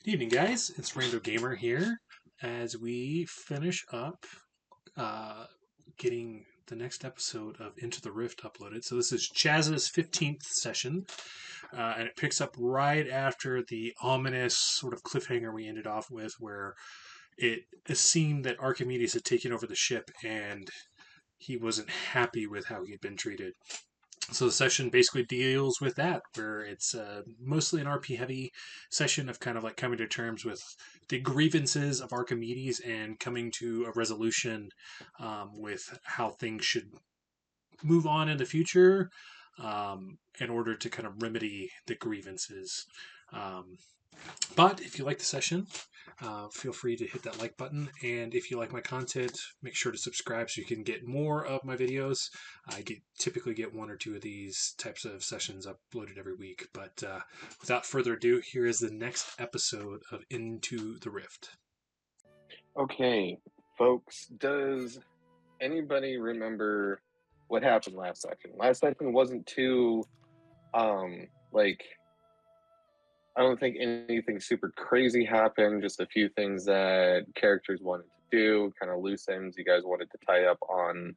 Good evening, guys. It's Rando Gamer here as we finish up getting the next episode of Into the Rift uploaded. So this is Chazz's 15th session, and it picks up right after the ominous sort of cliffhanger we ended off with, where it seemed that Archimedes had taken over the ship and he wasn't happy with how he'd been treated. So the session basically deals with that, where it's mostly an RP heavy session of kind of like coming to terms with the grievances of Archimedes and coming to a resolution with how things should move on in the future in order to kind of remedy the grievances. But if you like the session, feel free to hit that like button. And if you like my content, make sure to subscribe so you can get more of my videos. I typically get one or two of these types of sessions uploaded every week. But without further ado, here is the next episode of Into the Rift. Okay, folks, does anybody remember what happened last section? Last section wasn't too, I don't think anything super crazy happened, just a few things that characters wanted to do, kind of loose ends you guys wanted to tie up on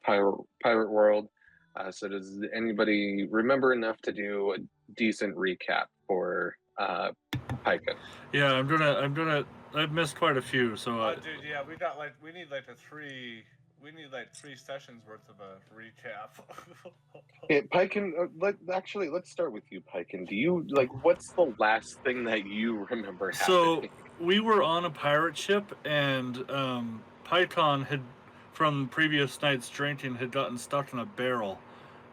Pirate World. So does anybody remember enough to do a decent recap for Pykon? Yeah, I've missed quite a few, so dude, yeah, we need like three sessions worth of a recap. Pykon, let's start with you, Pykon. Do you what's the last thing that you remember happening? So we were on a pirate ship, and Pykon had, from previous night's drinking, had gotten stuck in a barrel.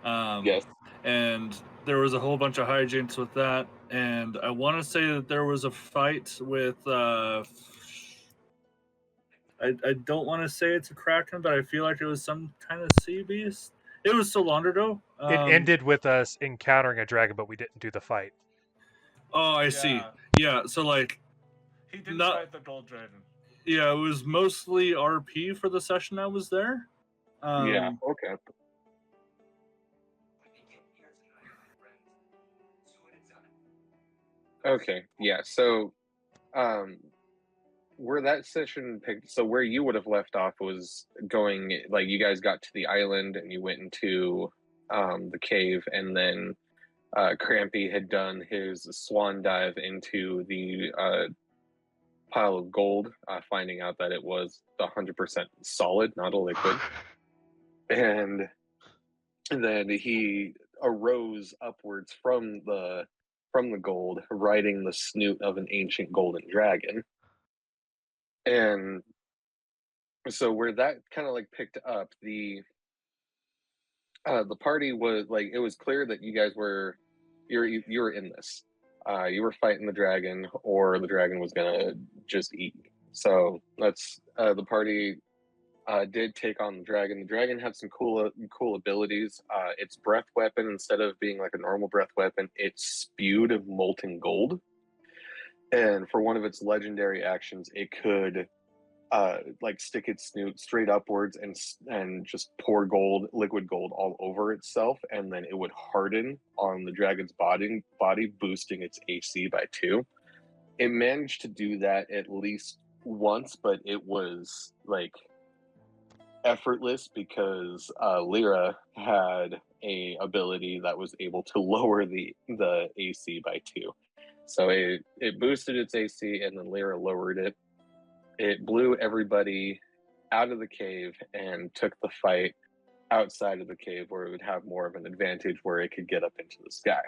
Yes. And there was a whole bunch of hijinks with that, and I want to say that there was a fight with I don't want to say it's a kraken, but I feel like it was some kind of sea beast. It was Outlander though. It ended with us encountering a dragon, but we didn't do the fight. Oh, I see. Yeah, so like he didn't fight the gold dragon. Yeah, it was mostly RP for the session I was there. Yeah. Okay. Okay. Yeah. So, where that session picked, so where you would have left off was going, like, you guys got to the island and you went into the cave, and then Crampy had done his swan dive into the pile of gold, finding out that it was 100% solid, not a liquid. And then he arose upwards from the gold, riding the snoot of an ancient golden dragon. And so where that kind of like picked up, the party was like, it was clear that you guys were you were in this. You were fighting the dragon, or the dragon was gonna just eat you. So that's the party did take on the dragon. The dragon had some cool abilities. Its breath weapon, instead of being like a normal breath weapon, it spewed molten gold. And for one of its legendary actions, it could like stick its snoot straight upwards and just pour liquid gold all over itself, and then it would harden on the dragon's body, boosting its AC by 2. It managed to do that at least once, but it was like effortless because Lyra had a ability that was able to lower the AC by 2. So it boosted its AC, and then Lyra lowered it. It blew everybody out of the cave and took the fight outside of the cave, where it would have more of an advantage, where it could get up into the sky.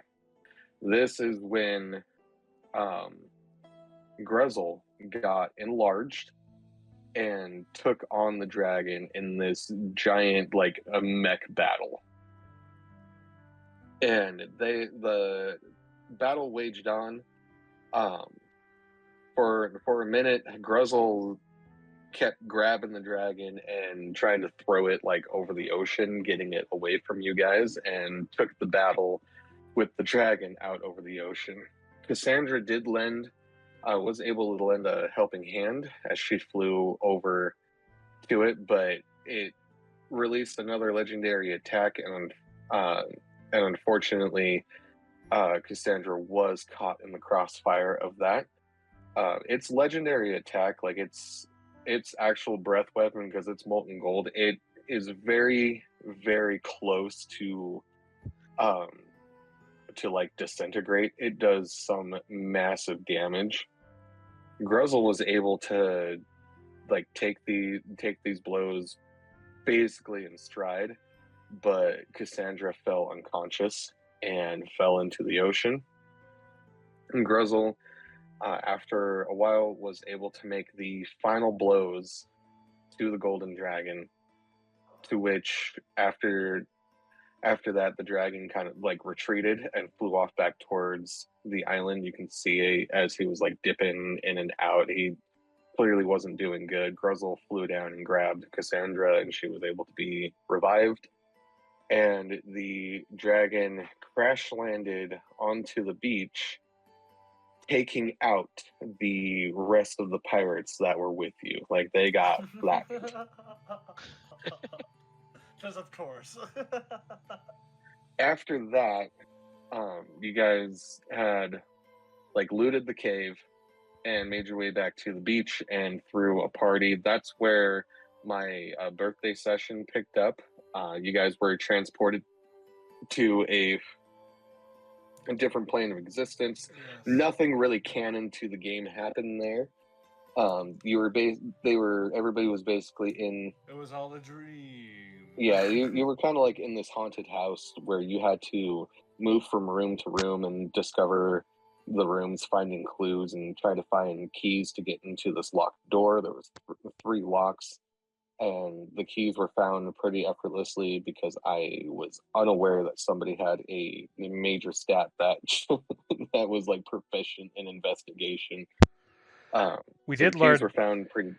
This is when Grezel got enlarged and took on the dragon in this giant, like, a mech battle. And the battle waged on. For a minute, Grezel kept grabbing the dragon and trying to throw it like over the ocean, getting it away from you guys, and took the battle with the dragon out over the ocean. Cassandra was able to lend a helping hand as she flew over to it, but it released another legendary attack, and unfortunately, Cassandra was caught in the crossfire of that. its legendary attack, like its actual breath weapon, because it's molten gold, it is very, very close to like disintegrate. It does some massive damage. Gruzzle was able to like take these blows basically in stride, but Cassandra fell unconscious and fell into the ocean. And Gruzzle, after a while, was able to make the final blows to the golden dragon, to which after that the dragon kind of like retreated and flew off back towards the island. You can see as he was like dipping in and out, he clearly wasn't doing good. Gruzzle flew down and grabbed Cassandra, and she was able to be revived. And the dragon crash landed onto the beach, taking out the rest of the pirates that were with you. Like, they got flattened. Because of course. After that, you guys had like looted the cave and made your way back to the beach and through a party. That's where my birthday session picked up. You guys were transported to a different plane of existence. Yes. Nothing really canon to the game happened there. Everybody was basically in. It was all a dream. Yeah, you were kind of like in this haunted house where you had to move from room to room and discover the rooms, finding clues and try to find keys to get into this locked door. There was 3 locks, and the keys were found pretty effortlessly because I was unaware that somebody had a major stat that that was like proficient in investigation. We so did the learn. keys were found pretty.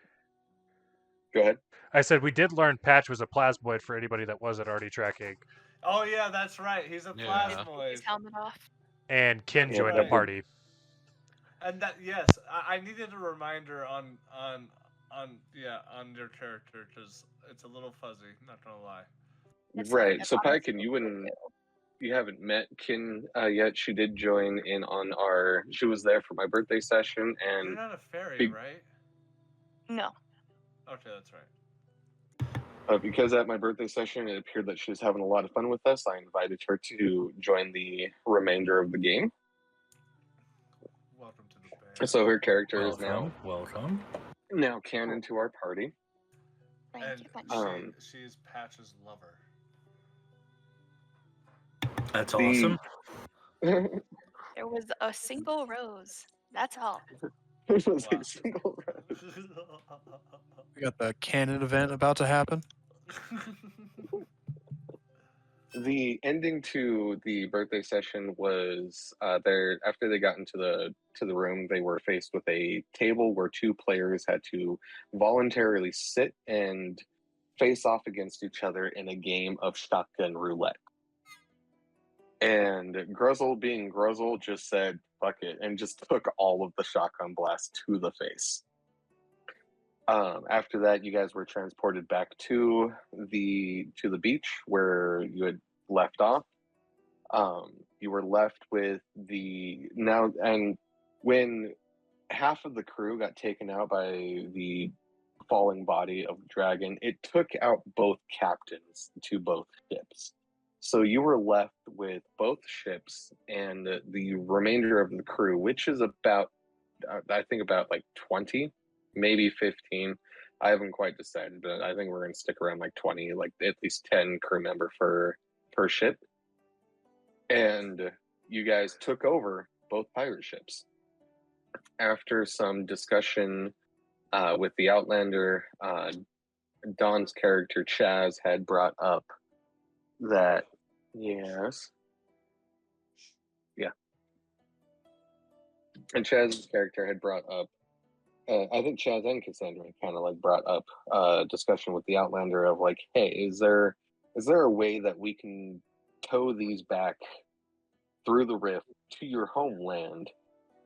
Go ahead. I said we did learn Patch was a plasmoid for anybody that wasn't already tracking, Oh yeah, that's right. He's a Yeah. plasmoid. His helmet off. and Ken Yeah, joined the right. party. And that, yes, I needed a reminder on your character, because it's a little fuzzy. Not gonna lie. It's Right. like So an Pykon, you haven't met Kin yet. She did join in on our. She was there for my birthday session, You're and not a fairy, Be- right? No. Okay, that's right. because at my birthday session it appeared that she was having a lot of fun with us, I invited her to join the remainder of the game. Welcome to the band. So her character is now Welcome. canon to our party. Thank And you. Thank you. she's Patch's lover. That's The- awesome. There was a single rose. That's all. It was Wow. a single rose. We got the canon event about to happen. The ending to the birthday session was there. After they got into the room, they were faced with a table where 2 players had to voluntarily sit and face off against each other in a game of shotgun roulette. And Gruzzle, being Gruzzle, just said "fuck it" and just took all of the shotgun blasts to the face. After that, you guys were transported back to the beach where you had left off. You were left with and when half of the crew got taken out by the falling body of the dragon, it took out both captains to both ships. So you were left with both ships and the remainder of the crew, which is about, I think about like 20, maybe 15. I haven't quite decided, but I think we're going to stick around like 20, like at least 10 crew member per ship. And you guys took over both pirate ships. After some discussion with the Outlander, Don's character Chazz had brought up that, yes. Yeah. And Chazz's character had brought up, I think Chazz and Cassandra kind of like brought up discussion with the Outlander of like, hey, is there a way that we can tow these back through the rift to your homeland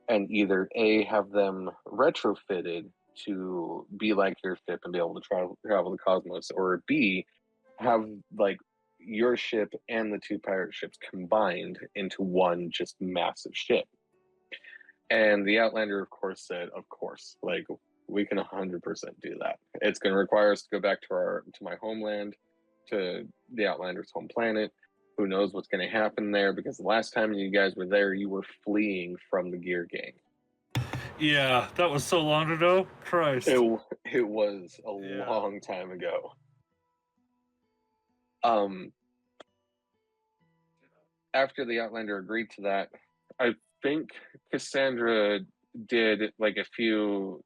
and either A, have them retrofitted to be like your ship and be able to travel the cosmos, or B, have like your ship and the 2 pirate ships combined into one just massive ship. And the Outlander, of course, said, "Of course, like we can 100% do that. It's going to require us to go back to my homeland, to the Outlander's home planet. Who knows what's going to happen there? Because the last time you guys were there, you were fleeing from the Gear Gang. Yeah, that was so long ago. Christ. It was a long time ago. After the Outlander agreed to that, I think Cassandra did like a few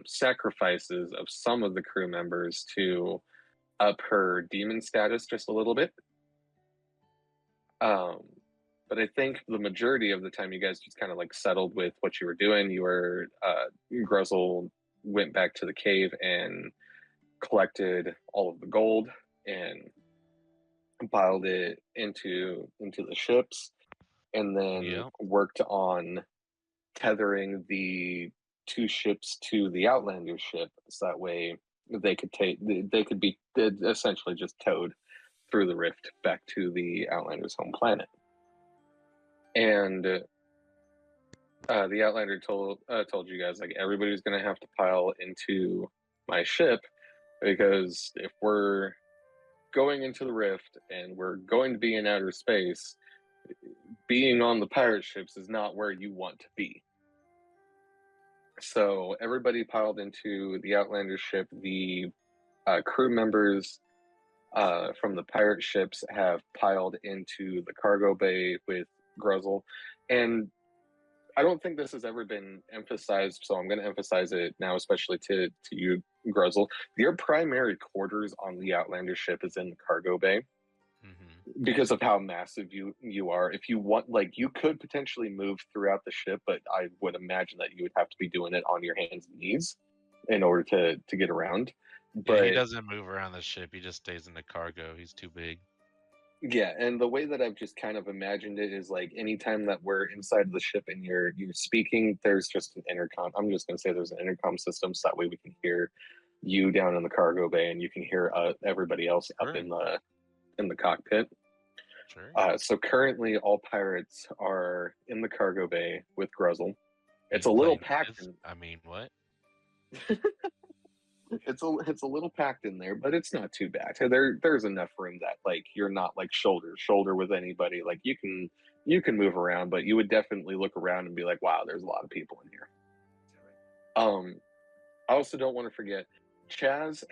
sacrifices of some of the crew members to up her demon status just a little bit. But I think the majority of the time you guys just kind of like settled with what you were doing. You were Gruzzle went back to the cave and collected all of the gold and piled it into the ships, and then worked on tethering the 2 ships to the Outlander ship, so that way they could be essentially just towed through the rift back to the Outlander's home planet. And the Outlander told you guys, like, everybody's going to have to pile into my ship, because if we're going into the rift and we're going to be in outer space, being on the pirate ships is not where you want to be. So everybody piled into the Outlander ship. The crew members from the pirate ships have piled into the cargo bay with Gruzzle. And I don't think this has ever been emphasized, so I'm going to emphasize it now, especially to you, Gruzzle. Your primary quarters on the Outlander ship is in the cargo bay, because of how massive you are. If you want, like, you could potentially move throughout the ship, but I would imagine that you would have to be doing it on your hands and knees in order to get around. But he doesn't move around the ship. He just stays in the cargo. He's too big. Yeah, and the way that I've just kind of imagined it is, like, anytime that we're inside the ship and you're speaking, there's just an intercom. I'm just going to say there's an intercom system, so that way we can hear you down in the cargo bay and you can hear everybody else up in the cockpit. Sure. So currently all pirates are in the cargo bay with Gruzzle. It's a little packed. I mean, what? It's a little packed in there, but it's not too bad. There's enough room that, like, you're not like shoulder to shoulder with anybody. Like, you can move around, but you would definitely look around and be like, wow, there's a lot of people in here. I also don't want to forget, Chazz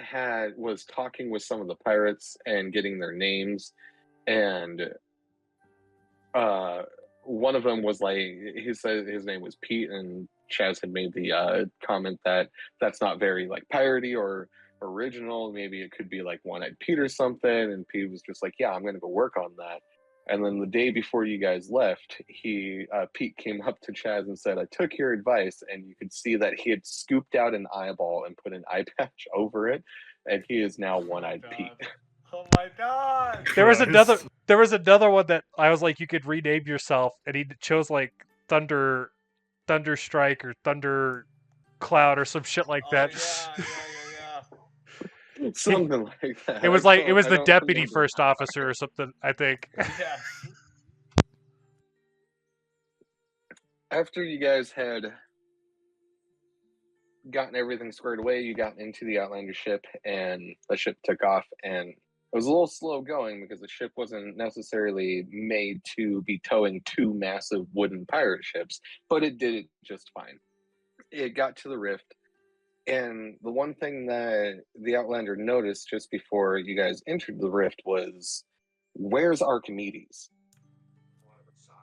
was talking with some of the pirates and getting their names, and one of them was like, he said his name was Pete, and Chazz had made the comment that that's not very, like, piratey or original. Maybe it could be like One-Eyed Pete or something. And Pete was just like, yeah, I'm going to go work on that. And then the day before you guys left, Pete came up to Chazz and said, I took your advice. And you could see that he had scooped out an eyeball and put an eye patch over it. And he is now One-Eyed Pete. Oh my god! There was another one that I was like, you could rename yourself, and he chose like Thunder Strike or Thunder Cloud or some shit like that. Yeah. Something like that. It was the deputy first officer or something, I think. Yeah. After you guys had gotten everything squared away, you got into the Outlander ship, and the ship took off, and it was a little slow going because the ship wasn't necessarily made to be towing 2 massive wooden pirate ships, but it did it just fine. It got to the rift, and the one thing that the Outlander noticed just before you guys entered the rift was, where's Archimedes?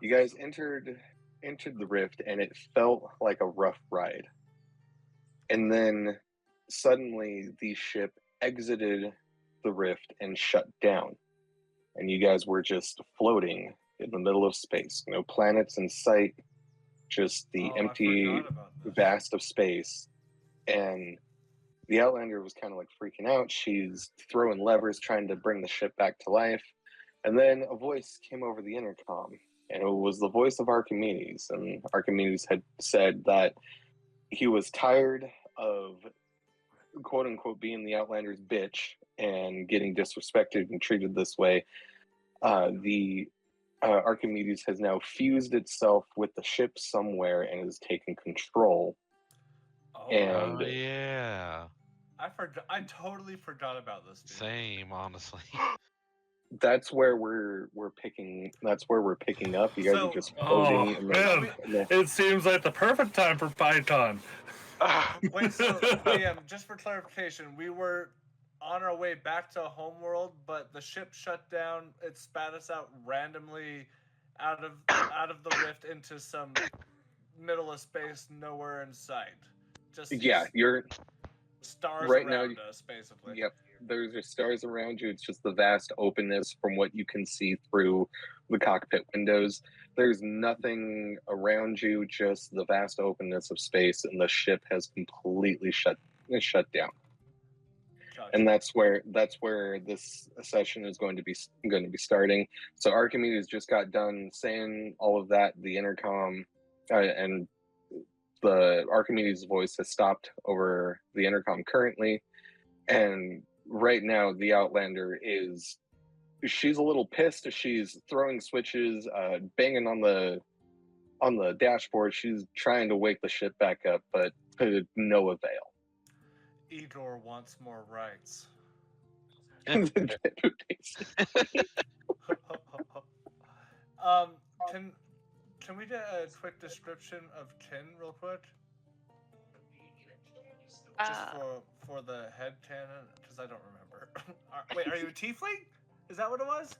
You guys entered the rift, and it felt like a rough ride. And then suddenly the ship exited the rift and shut down, and you guys were just floating in the middle of space. No planets in sight, just the empty vast of space. And the Outlander was kind of like freaking out. She's throwing levers, trying to bring the ship back to life. And then a voice came over the intercom, and it was the voice of Archimedes. And Archimedes had said that he was tired of, quote unquote, being the Outlander's bitch and getting disrespected and treated this way. The Archimedes has now fused itself with the ship somewhere and has taken control. Oh, And Oh yeah. I totally forgot about this. Dude. Same, honestly. that's where we're picking. That's where we're picking up. You guys So- are just Oh floating. and then- man, and then- it seems like the perfect time for Python. Wait, so DM, just for clarification, we were on our way back to homeworld, but the ship shut down. It spat us out randomly out of the rift into some middle of space, nowhere in sight. Just yeah, these you're stars right now, around us, basically. Yep, there's just stars around you. It's just the vast openness from what you can see through the cockpit windows. There's nothing around you, just the vast openness of space, and the ship has completely shut down. Gotcha. And that's where this session is going to be starting. So Archimedes just got done saying all of that. The intercom and the Archimedes' voice has stopped over the intercom currently, and right now the Outlander she's a little pissed. She's throwing switches, banging on the dashboard. She's trying to wake the ship back up, but to no avail. Edor wants more rights. Can we get a quick description of Tin real quick? Just for the head canon, because I don't remember. Wait, are you a tiefling? Is that what it was?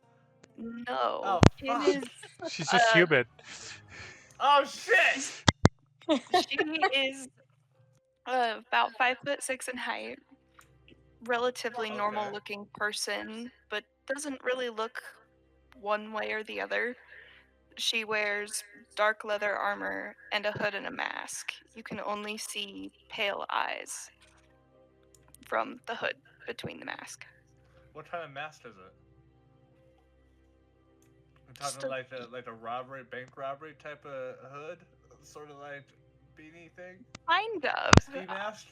No. Oh, Tin fuck. is. She's just human. Oh shit! She is about 5'6" in height. Relatively Okay. normal-looking person, but doesn't really look one way or the other. She wears dark leather armor and a hood and a mask. You can only see pale eyes from the hood between the mask. What kind of mask is it? I'm Just talking like a robbery, bank robbery type of hood, sort of like beanie thing. Kind of. Ski mask.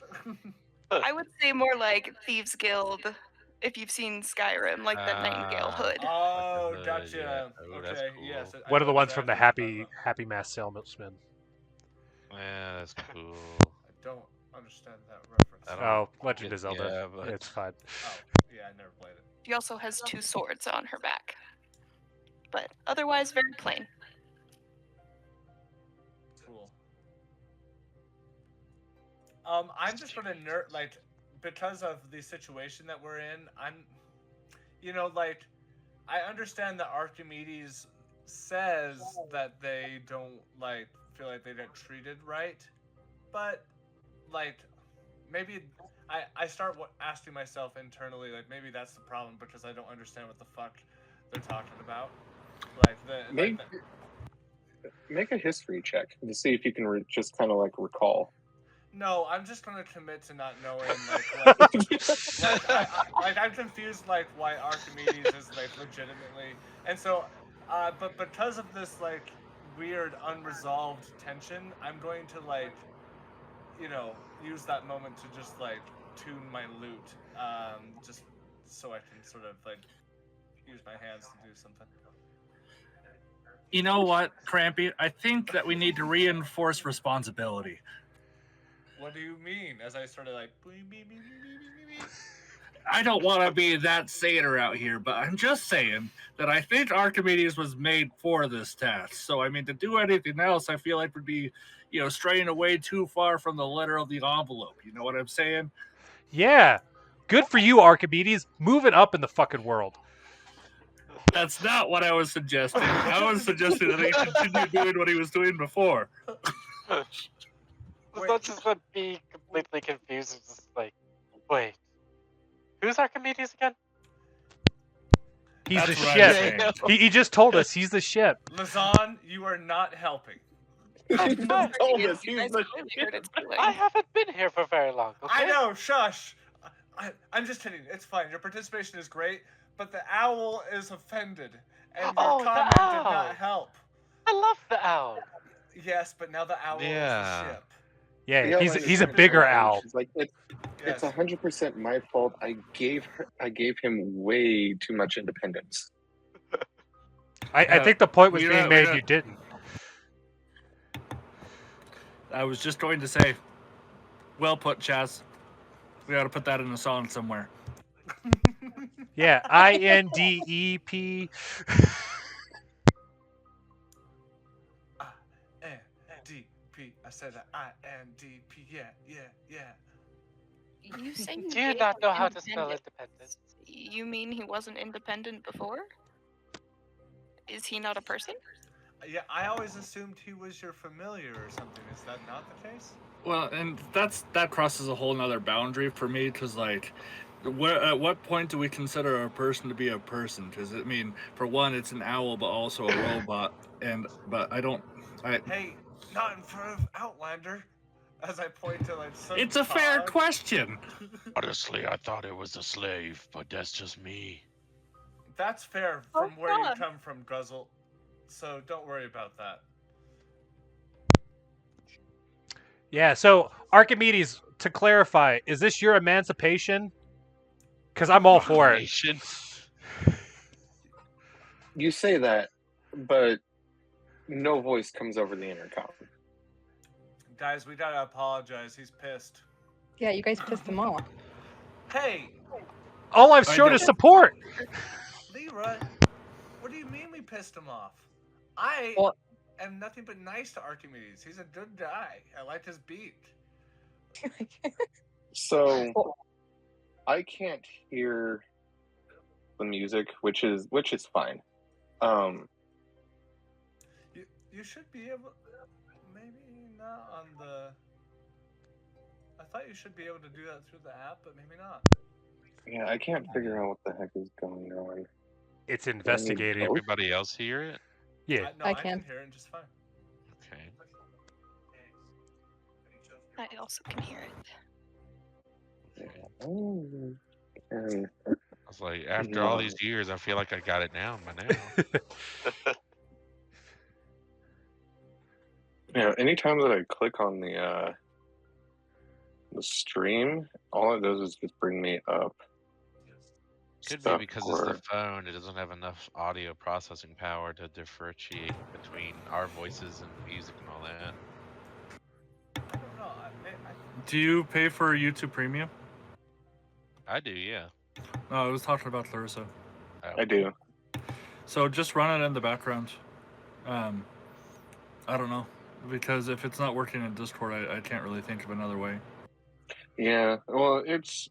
I would say more like Thieves Guild, if you've seen Skyrim, like the Nightingale hood. Oh, With the hood, gotcha. yeah. Oh, that's Okay, cool. yes. I One of know the ones from the exactly what you're Happy Mass Salesman. Yeah, that's cool. I don't understand that reference. I don't Oh, Legend get- of Zelda. yeah, but- It's fine. Oh, yeah, I never played it. She also has 2 swords on her back. But otherwise, very plain. Cool. I'm just gonna because of the situation that we're in. I understand that Archimedes says that they don't feel like they get treated right, but maybe I start asking myself internally, maybe that's the problem because I don't understand what the fuck they're talking about. Make a history check to see if you can just kind of recall. No, I'm just gonna commit to not knowing. I'm confused, why Archimedes is legitimately, and so, but because of this weird unresolved tension, I'm going to use that moment to just tune my lute, just so I can sort of use my hands to do something. You know what, Crampy? I think that we need to reinforce responsibility. What do you mean? As I sort of I don't want to be that satyr out here, but I'm just saying that I think Archimedes was made for this task. So, I mean, to do anything else, I feel like would be, straying away too far from the letter of the envelope. You know what I'm saying? Yeah. Good for you, Archimedes. Moving up in the fucking world. That's not what I was suggesting. I was suggesting that he continue doing what he was doing before. Not just to be completely confused. It's just wait, who's Archimedes again? He's That's the what I'm ship. saying. He just told us he's the ship. Lazan, you are not helping. He just told us You he's guys the clearly heard its feelings. I haven't been here for very long. Okay? I know, shush. I'm just kidding. It's fine. Your participation is great, but the owl is offended, and your the comment did owl. not help. I love the owl. Yes, but now the owl is Yeah. the ship. Yeah, The he's Outlander's a bigger owl. She's like, it's Yes. 100% my fault. I gave him way too much independence. I think the point was we being don't- made we you didn't. I was just going to say, well put, Chaz. We ought to put that in a song somewhere. Yeah, INDEP. INDP. I said that. INDP. Yeah. You say Do you not know how to spell independent? You mean he wasn't independent before? Is he not a person? Yeah, I always assumed he was your familiar or something. Is that not the case? Well, and that crosses a whole nother boundary for me, because like, at what point do we consider a person to be a person? Because I mean, for one, it's an owl, but also a robot, but I don't. Hey, not in front of Outlander. As I point to like some. It's a fair cog. question. Honestly, I thought it was a slave, but that's just me. That's fair Oh, from where you God. come from, Guzzle. So don't worry about that. Yeah, so Archimedes, to clarify, is this your emancipation? Because I'm all for it. Nation. You say that, but no voice comes over the intercom. Guys, we gotta apologize. He's pissed. Yeah, you guys pissed him off. Hey, All I've I showed know. is support. Leroy, what do you mean we pissed him off? I Well- am nothing but nice to Archimedes. He's a good guy. I like his beat. So Well- I can't hear the music, which is fine. You should be able. Maybe not on the. I thought you should be able to do that through the app, but maybe not. Yeah, I can't figure out what the heck is going on. It's investigating. Everybody else hear it? Yeah. No, I I can. can hear it just fine. Okay. I also can hear it. Oh, and I was like, after all these years, I feel like I got it down by now. yeah, anytime that I click on the stream, all it does is just bring me up. Could be stuff because it's or- the phone. It doesn't have enough audio processing power to differentiate between our voices and music and all that. I don't know. Do you pay for YouTube Premium? I do, yeah. No, I was talking about Clarissa. I do. So just run it in the background. I don't know, because if it's not working in Discord, I can't really think of another way. Yeah, well, it's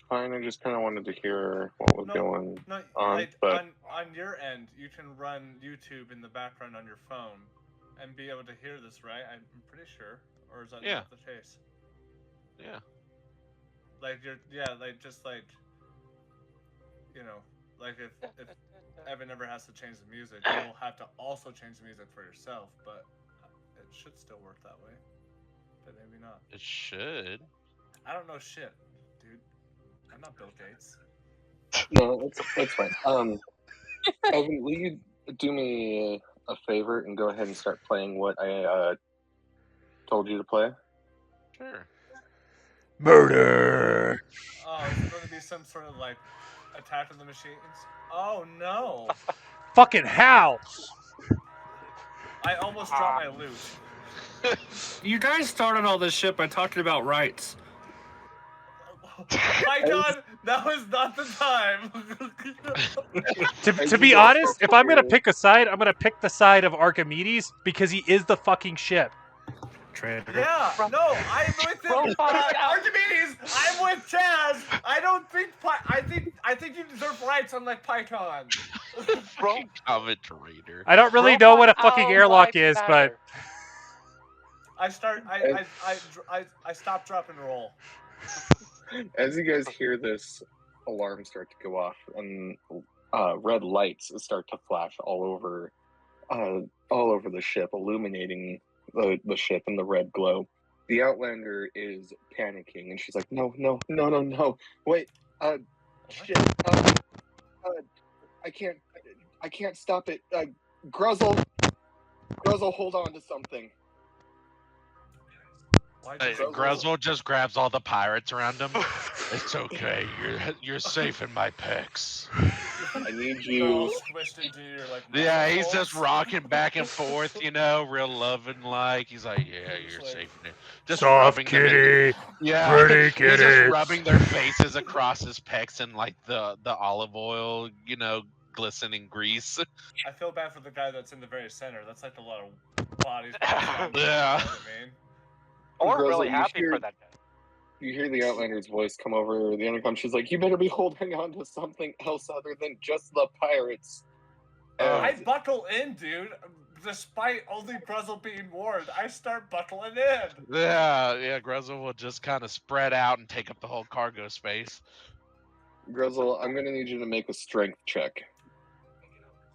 fine. I just kind of wanted to hear what was going No, on, like but on your end, you can run YouTube in the background on your phone and be able to hear this, right? I'm pretty sure. Or is that Yeah. not the case? Yeah. Like just like, you know, like if Evan ever has to change the music, you'll have to also change the music for yourself, but it should still work that way. But maybe not. It should. I don't know shit, dude. I'm not Bill Gates. no, that's fine. Evan, will you do me a favor and go ahead and start playing what I told you to play? Sure. Murder. Oh, is it going to be some sort of like Attack of the Machines? Oh no! Fucking how? I almost dropped my loot. You guys started all this shit by talking about rights. Pykon, that was not the time. To be honest, if I'm gonna pick a side, I'm gonna pick the side of Archimedes because he is the fucking ship. Traitor. Yeah, no, I'm with him. Archimedes, I'm with Chaz. I don't think I think you deserve rights unlike Pykon. Commentator. I don't really know what a fucking airlock is, but I stopped, drop, and roll. As you guys hear this alarm start to go off and red lights start to flash all over the ship, illuminating the ship in the red glow, the Outlander is panicking and she's like, no, wait, shit, I can't stop it. Gruzzle, hold on to something. Gruzzle just grabs all the pirates around him. It's okay. You're safe in my pecs. I need They're all you. squished into your like. Yeah, muscle he's just folds. rocking back and forth, you know, real loving like. He's like, yeah, Just you're like- safe in there. Just Soft rubbing them in. kitty. Yeah, Pretty he's kitty. just rubbing their faces across his pecs and like the olive oil, you know, glistening grease. I feel bad for the guy that's in the very center. That's like a lot of bodies. Yeah. You know what I mean? Or Grizzle, really you happy hear- for that guy. You hear the Outlander's voice come over the intercom. She's like, "You better be holding on to something else other than just the pirates." I And buckle in, dude. Despite only Gruzzle being warned, I start buckling in. Yeah, Gruzzle will just kind of spread out and take up the whole cargo space. Grizzle, I'm gonna need you to make a strength check.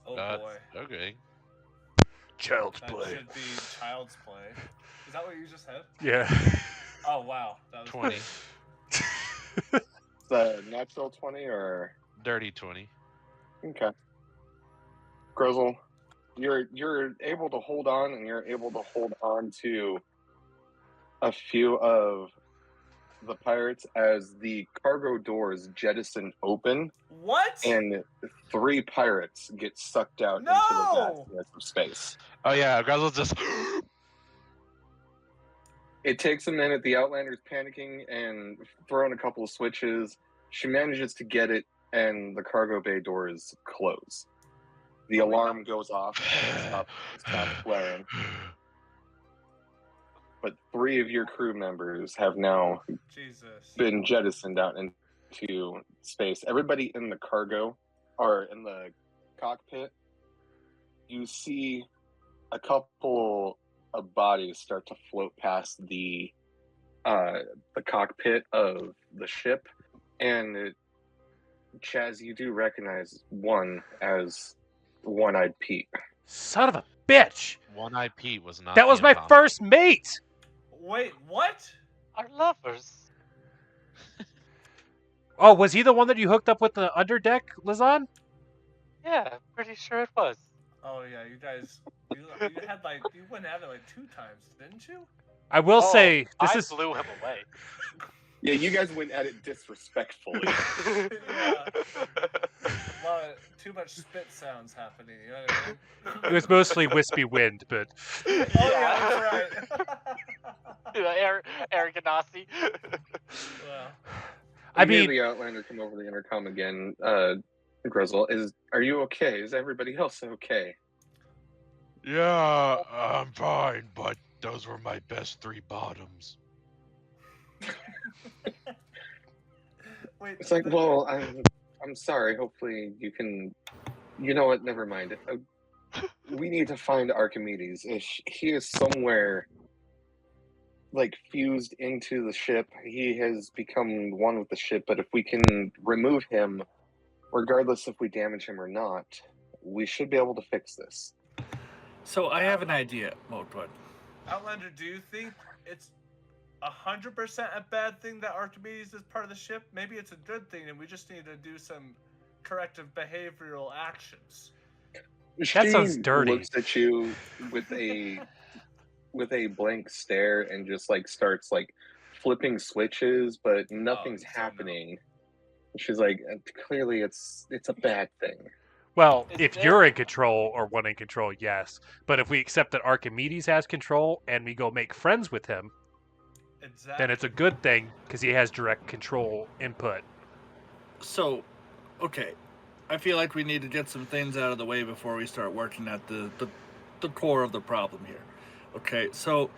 Oh boy. Okay. Child's That play. should be child's play. Is that what you just said? Yeah. Oh wow. That was 20. Is that a natural 20 or Dirty 20. okay? Grizzle, you're able to hold on, and you're able to hold on to a few of the pirates as the cargo doors jettison open, What? and 3 pirates get sucked out into No! the vastness of space. Oh yeah, Gruzzle just It takes a minute. The Outlander's panicking and throwing a couple of switches. She manages to get it, and the cargo bay doors close. The alarm goes off and stops flaring. But 3 of your crew members have now Jesus. been jettisoned out into space. Everybody in the cargo, or in the cockpit, you see a couple of bodies start to float past the cockpit of the ship, and Chaz, you do recognize one as One-Eyed Pete. Son of a bitch. One-Eyed Pete was not. That was the my imposter. first mate. Wait, what? Our lovers. Oh, was he the one that you hooked up with the underdeck, Lizan? Yeah, pretty sure it was. Oh yeah, you guys, you had like you went at it like 2 times, didn't you? I will Oh, say this I is blew him away. Yeah, you guys went at it disrespectfully. Yeah. Too much spit sounds happening. You know what I mean? it was mostly wispy wind, but Oh yeah, that's right. Eric Ganassi. Well, I You hear mean, the Outlander come over the intercom again. Grizzle, are you okay? Is everybody else okay? Yeah, I'm fine, but those were my best 3 bottoms. wait. It's like, the- well, I'm sorry. Hopefully you can. You know what? Never mind. We need to find Archimedes. He is somewhere, like, fused into the ship. He has become one with the ship. But if we can remove him, regardless if we damage him or not, we should be able to fix this. So I have an idea. Oh, go ahead. Outlander, do you think it's 100% a bad thing that Archimedes is part of the ship? Maybe it's a good thing, and we just need to do some corrective behavioral actions. That sounds She dirty. looks at you with a blank stare and just like starts like flipping switches, but nothing's so no. happening. She's like, clearly it's a bad thing. well, Is if there- you're in control or one in control, yes. But if we accept that Archimedes has control and we go make friends with him, Exactly. then it's a good thing because he has direct control input. So, okay, I feel like we need to get some things out of the way before we start working at the core of the problem here. Okay, so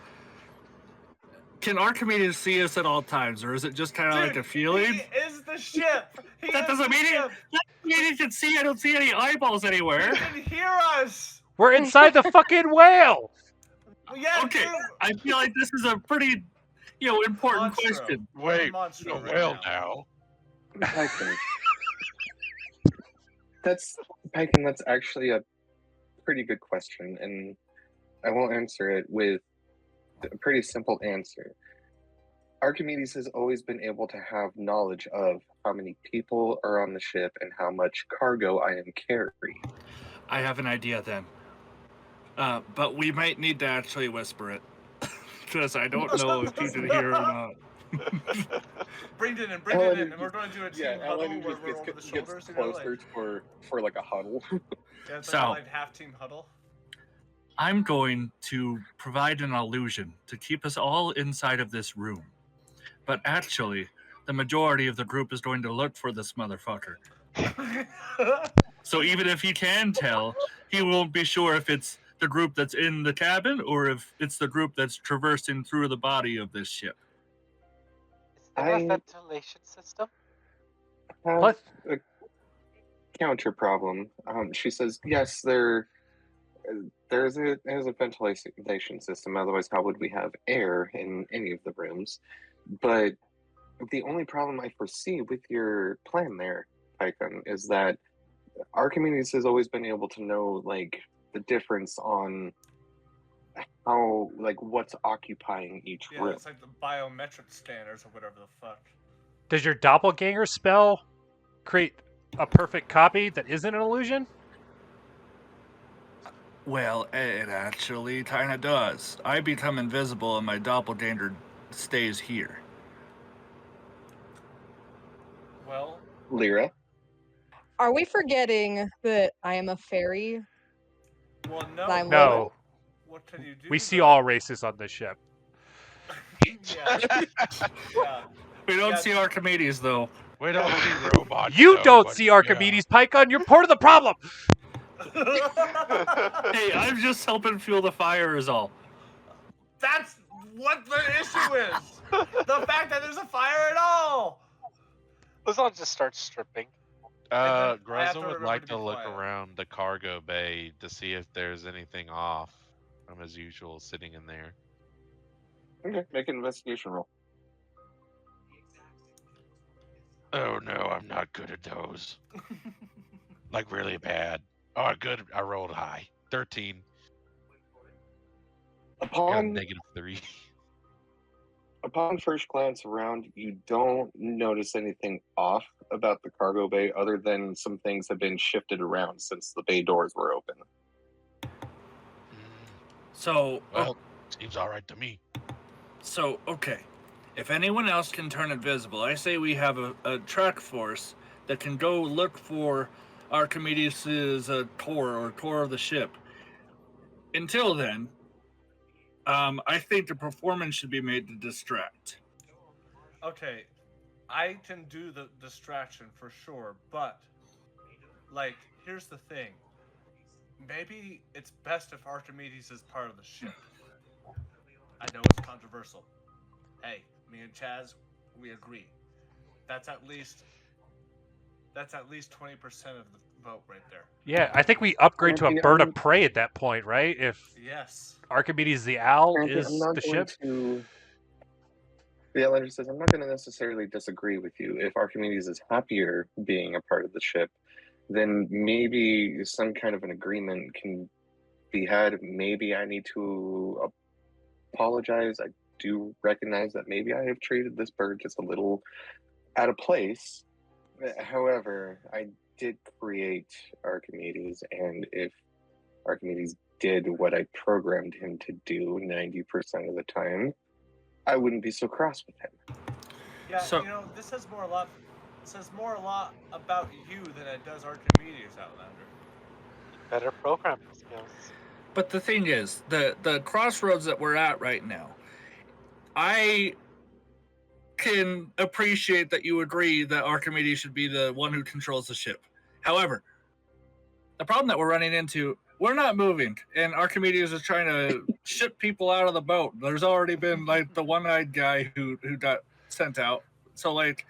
can Archimedes see us at all times, or is it just kind of like a feeling? He is the ship. That doesn't mean it. Archimedes can see. I don't see any eyeballs anywhere. He can hear us. We're inside the fucking whale. Yeah. Okay, dude. I feel like this is a pretty, important Monstro. question. We're Wait, Monstro no, right well now. Pykon. That's actually a pretty good question, and I won't answer it with a pretty simple answer. Archimedes has always been able to have knowledge of how many people are on the ship and how much cargo I am carrying. I have an idea then, but we might need to actually whisper it because I don't know if you can hear or not. Bring it in, Outlander and we're going to do a team Yeah, huddle Outlander where just we're over the gets shoulders, you know, like, closer for like a huddle. yeah, it's So- like half team huddle. I'm going to provide an illusion to keep us all inside of this room. But actually, the majority of the group is going to look for this motherfucker. So even if he can tell, he won't be sure if it's the group that's in the cabin or if it's the group that's traversing through the body of this ship. Is there a I- ventilation system? Have What? a counter problem. She says, yes, there's a ventilation system. Otherwise, how would we have air in any of the rooms? But the only problem I foresee with your plan there, Pykon, is that Archimedes has always been able to know like the difference on how like what's occupying each Yeah, room. it's like the biometric scanners or whatever the fuck. Does your doppelganger spell create a perfect copy that isn't an illusion? Well, it actually kind of does. I become invisible and my doppelganger stays here. Well, Lyra, Are we forgetting that I am a fairy? well, no. I'm No. What can you do? We see though? all races on this ship. Yeah. Yeah. We don't Yeah. see Archimedes, though. We don't see robots. You though, don't but see Archimedes, Pykon. You're part of the problem. Hey, I'm just helping fuel the fire is all. That's what the issue is. The fact that there's a fire at all. Let's all just start stripping. And then I have Grezza to would remember like to to be look quiet. around the cargo bay to see if there's anything off from his usual sitting in there. okay, make an investigation roll. Oh no, I'm not good at those. Like really bad. Oh, good. I rolled high. 13. Got a Upon -3. upon first glance around, you don't notice anything off about the cargo bay other than some things have been shifted around since the bay doors were open. So, Well, seems all right to me. okay. If anyone else can turn invisible, I say we have a track force that can go look for Archimedes' core of the ship. Until then, I think the performance should be made to distract. Okay, I can do the distraction for sure, but like, here's the thing. Maybe it's best if Archimedes is part of the ship. I know it's controversial. Hey, me and Chazz, we agree. That's at least 20% of the vote right there. Yeah, I think we upgrade to a Crampy, bird of I'm- prey at that point, right? If Yes. Archimedes the owl Crampy, is I'm not the going ship. to. The Outlander says, I'm not going to necessarily disagree with you. If Archimedes is happier being a part of the ship, then maybe some kind of an agreement can be had. Maybe I need to apologize. I do recognize that maybe I have treated this bird just a little out of place. However, I did create Archimedes, and if Archimedes did what I programmed him to do 90% of the time, I wouldn't be so cross with him. Yeah, So- you know, this says more a lot about you than it does Archimedes, Outlander. Better programming skills. But the thing is, the crossroads that we're at right now, I can appreciate that you agree that Archimedes should be the one who controls the ship. However, the problem that we're running into, we're not moving, and Archimedes is trying to ship people out of the boat. There's already been like the one-eyed guy who got sent out. So like,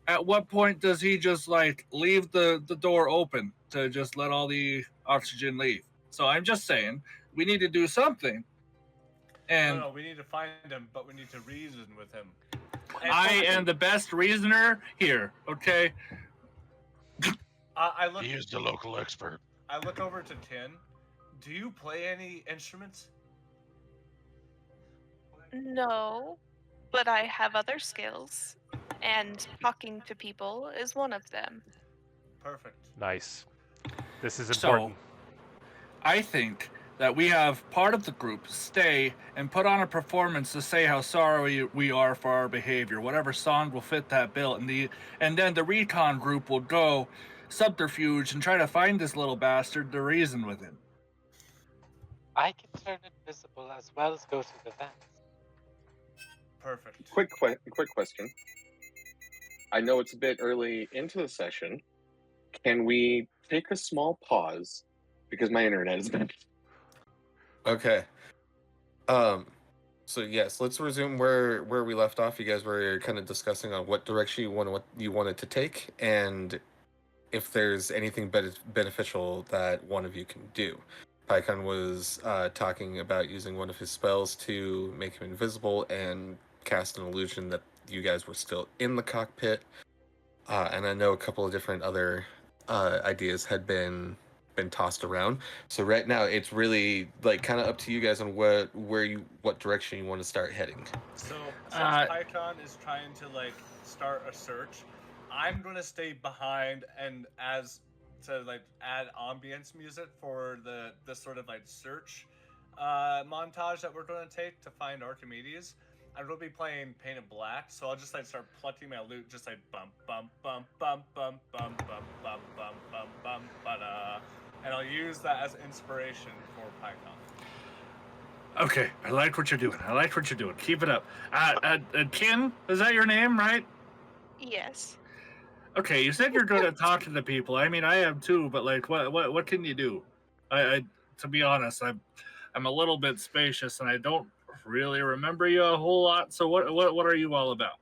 at what point does he just like leave the door open to just let all the oxygen leave? So I'm just saying, we need to do something. And No, we need to find him, but we need to reason with him. I am the best reasoner here, okay? I look. He is the local expert. I look over to Tin. Do you play any instruments? No, but I have other skills, and talking to people is one of them. Perfect. Nice. This is So- important. I think that we have part of the group stay and put on a performance to say how sorry we are for our behavior, whatever song will fit that bill, and then the recon group will go subterfuge and try to find this little bastard to reason with him. I can turn invisible as well as go through the vents. Perfect. Quick question. I know it's a bit early into the session. Can we take a small pause because my internet is bad? Okay. So yes, let's resume where we left off. You guys were kind of discussing on what direction you wanted to take, and if there's anything beneficial that one of you can do. Pykon was talking about using one of his spells to make him invisible and cast an illusion that you guys were still in the cockpit. And I know a couple of different other ideas had been tossed around. So right now it's really like kind of up to you guys on what direction you want to start heading. So since Pykon is trying to like start a search, I'm gonna stay behind and to like add ambience music for the sort of like search montage that we're gonna take to find Archimedes. I'm gonna be playing Painted Black, so I'll just like start plucking my loot, just like bum bum bum bum bum bum bum bum bum bum bum ba-da. And I'll use that as inspiration for Pykon. Okay, I like what you're doing. Keep it up. Kin, is that your name, right? Yes. Okay, you said you're good at talking to people. I mean, I am too, but like, what can you do? I to be honest, I'm a little bit spacious, and I don't really remember you a whole lot. So what are you all about?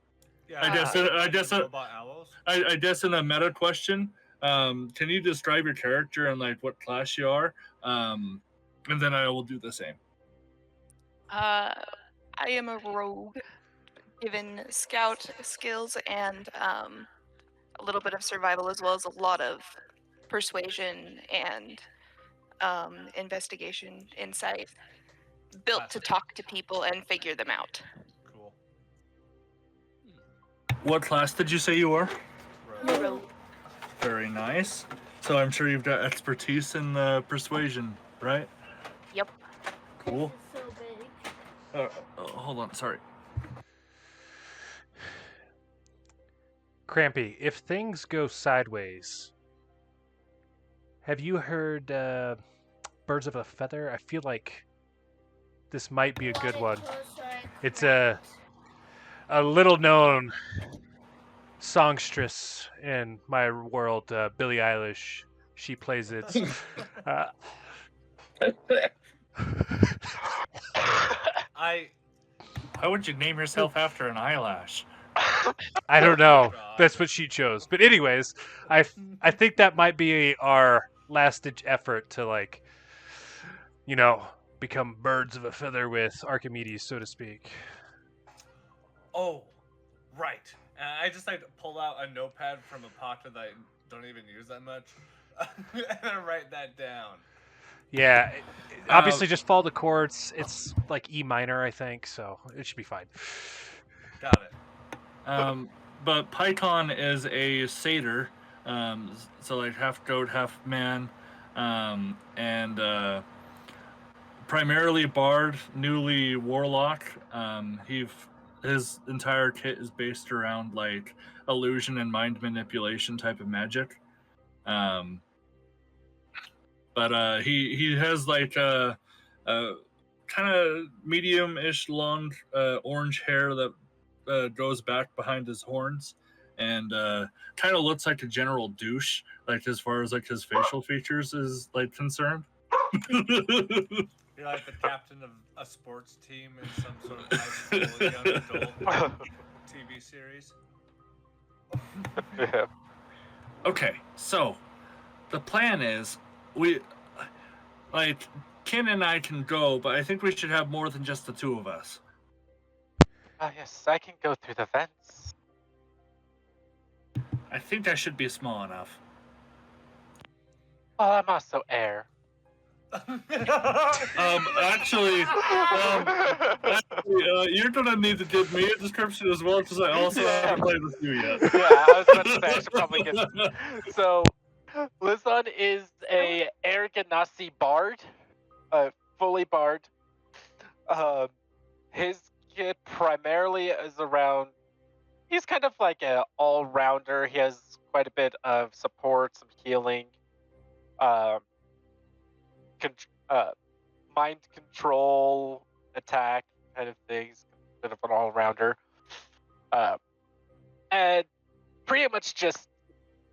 Yeah, I guess robot owls. I guess in a meta question, can you describe your character and like what class you are? And then I will do the same. I am a rogue, given scout skills and a little bit of survival, as well as a lot of persuasion and investigation, insight, built to talk to people and figure them out. Cool. What class did you say you were? Rogue. Very nice. So I'm sure you've got expertise in persuasion, right? Yep. Cool. Hold on, sorry. Crampy, if things go sideways, have you heard Birds of a Feather? I feel like this might be a good one. It's a little-known songstress in my world, Billie Eilish. She plays it. Why would you name yourself after an eyelash? I don't know. That's what she chose. But anyways, I think that might be our last-ditch effort to, like, you know, become birds of a feather with Archimedes, so to speak. Oh, right. I just like pull out a notepad from a pocket that I don't even use that much, and I write that down. Yeah, obviously just follow the chords. It's like E minor, I think, so it should be fine. Got it. But Pykon is a satyr, so like half goat, half man, and primarily bard, newly warlock. His entire kit is based around like illusion and mind manipulation type of magic. But he has like a kind of medium-ish long orange hair that goes back behind his horns, and kind of looks like a general douche, like as far as like his facial features is like concerned. You're like the captain of a sports team in some sort of high school young adult TV series. Yeah. Okay, so the plan is Ken and I can go, but I think we should have more than just the two of us. Yes, I can go through the vents. I think that should be small enough. Well, I'm also air. Actually, you're gonna need to give me a description as well, because I also haven't played with you yet. Yeah, I was about to say I should probably get. So, Lizon is a air Ganassi bard, fully barred. His kit primarily is around. He's kind of like an all-rounder. He has quite a bit of support, some healing, um, mind control, attack kind of things. A bit of an all-rounder, and pretty much just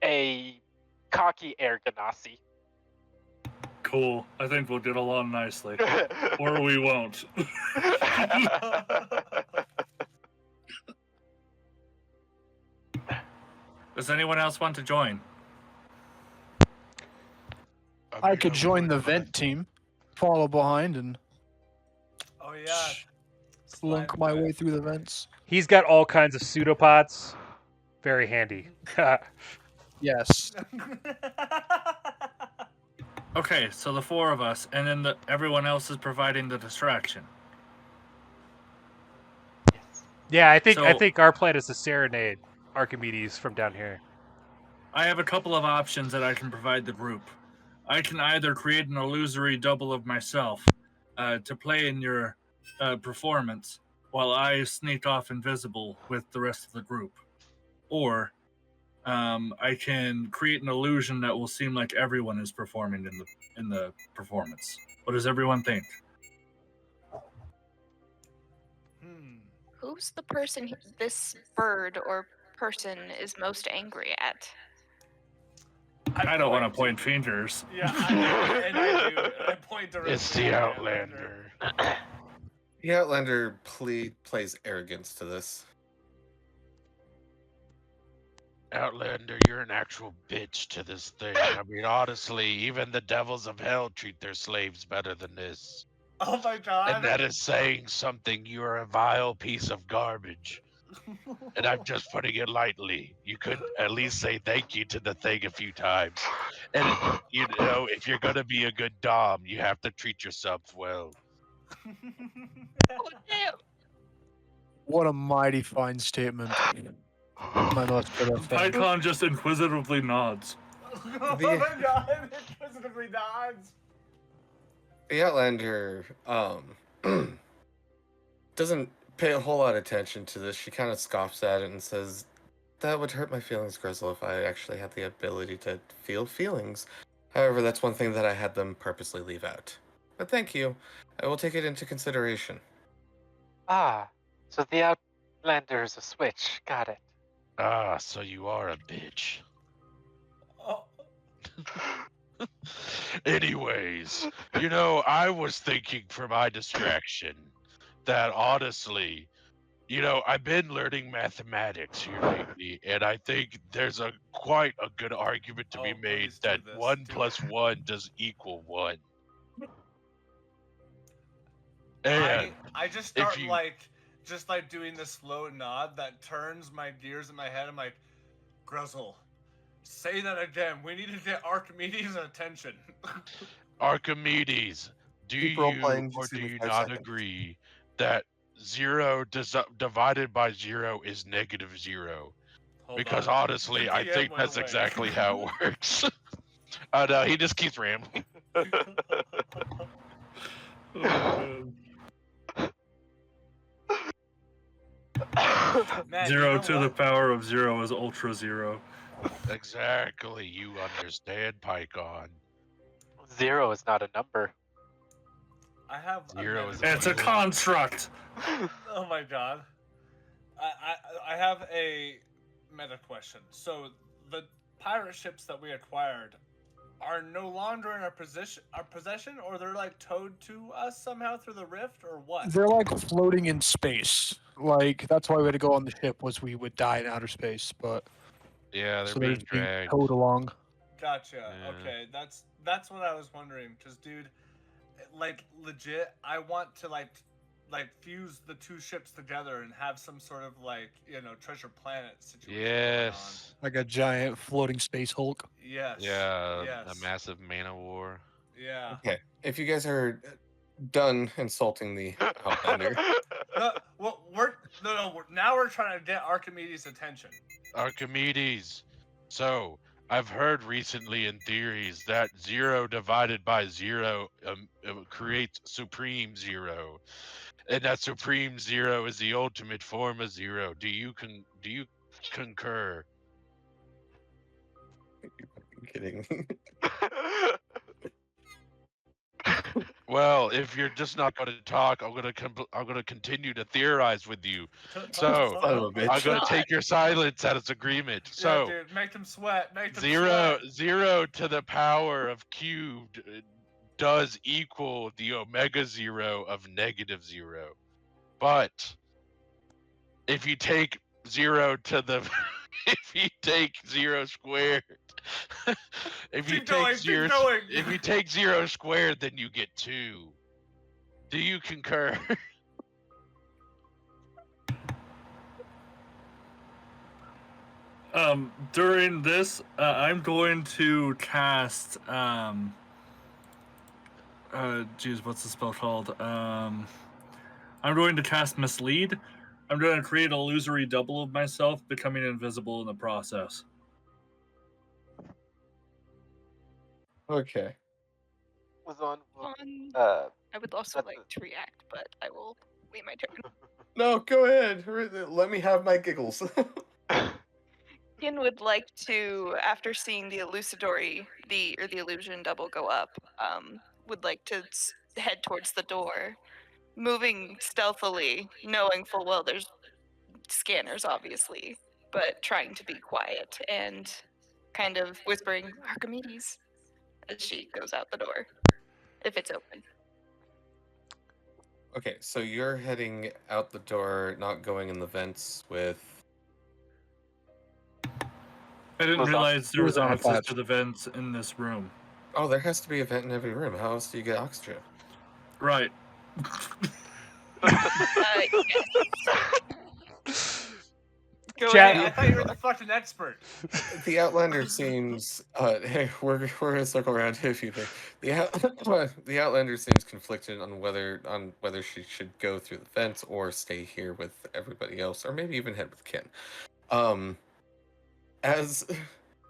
a cocky air ganassi. Cool. I think we'll get along nicely. Or we won't. Does anyone else want to join? I could join the vent team, follow behind, and Oh yeah. slunk my way through the vents. He's got all kinds of pseudopods. Very handy. Yes. Okay, so the four of us, and then everyone else is providing the distraction. Yeah, I So- think our plan is to serenade Archimedes from down here. I have a couple of options that I can provide the group. I can either create an illusory double of myself to play in your performance while I sneak off invisible with the rest of the group. Or I can create an illusion that will seem like everyone is performing in the performance. What does everyone think? Who's the person this bird or person is most angry at? I don't want to point fingers. Yeah, I do. I point directly. It's the Outlander. The Outlander plays arrogance to this. Outlander, you're an actual bitch to this thing. I mean, honestly, even the devils of hell treat their slaves better than this. Oh my god. And that is saying something. You are a vile piece of garbage. And I'm just putting it lightly. You could at least say thank you to the thing a few times. And, you know, if you're going to be a good dom, you have to treat yourself well. What a mighty fine statement. My most Pykon just inquisitively nods. Oh my god, inquisitively nods. The Outlander doesn't pay a whole lot of attention to this. She kind of scoffs at it and says, "That would hurt my feelings, Grizzle, if I actually had the ability to feel feelings. However, that's one thing that I had them purposely leave out. But thank you. I will take it into consideration." Ah, so the Outlander is a switch. Got it. Ah, so you are a bitch. Oh. Anyways, you know, I was thinking for my distraction that honestly, you know, I've been learning mathematics here lately, and I think there's quite a good argument to be made that 1 + 1 does equal 1. And I just start like doing this slow nod that turns my gears in my head. I'm like, Grizzle, say that again. We need to get Archimedes' attention. Archimedes, do Keep you role-playing or just do in you 5 not seconds. agree that 0 divided by 0 is -0? Hold Because on. honestly, The I DM think went that's away. exactly how it works. Oh no, he just keeps rambling. Man, 0 you know to the what? power of 0 is ultra 0. Exactly, you understand, Pykon. 0 is not a number. I have 0 is It's a construct. Oh my god. I have a meta question. So the pirate ships that we acquired are no longer in our possession, or they're like towed to us somehow through the rift, or what? They're like floating in space. Like that's why we had to go on the ship, was we would die in outer space. But Yeah, they're so being just being dragged. towed along. Gotcha. Yeah. Okay, that's what I was wondering. Cause dude, like legit, I want to like fuse the two ships together and have some sort of like treasure planet situation Yes. Like a giant floating space Hulk. going on. Yes. Yeah, Yes. a massive mana war. Yeah. Okay, if you guys are done insulting the Outlander, Well, now we're trying to get Archimedes' attention. Archimedes. So, I've heard recently in theories that 0 divided by 0 creates supreme 0, and that supreme 0 is the ultimate form of 0. Do you concur? I'm kidding. Well, if you're just not going to talk, I'm going to continue to theorize with you. So Son of a bitch. I'm going to take your silence as agreement. So yeah, dude, make them sweat. Make them 0 sweat. to the power of cubed does equal the omega 0 of negative 0. But if you take 0 to the if you take 0 squared, if you take 0 squared, then you get 2. Do you concur? During this, I'm going to cast geez, what's the spell called? I'm going to cast Mislead. I'm going to create an illusory double of myself, becoming invisible in the process. Okay. Lazon, I would also like to react, but I will wait my turn. No, go ahead. Let me have my giggles. Kin would like to, after seeing the the illusion double go up, would like to head towards the door, moving stealthily, knowing full well there's scanners, obviously, but trying to be quiet and kind of whispering Archimedes as she goes out the door, if it's open. Okay, so you're heading out the door, not going in the vents with... I didn't realize there was on a access patch. to the vents in this room. Oh, there has to be a vent in every room. How else do you get oxygen? Right. Go Chat- ahead. I thought you were the fucking expert. The Outlander seems... hey, we're gonna circle around to a few things. The Outlander seems conflicted on whether she should go through the vents or stay here with everybody else, or maybe even head with Ken. As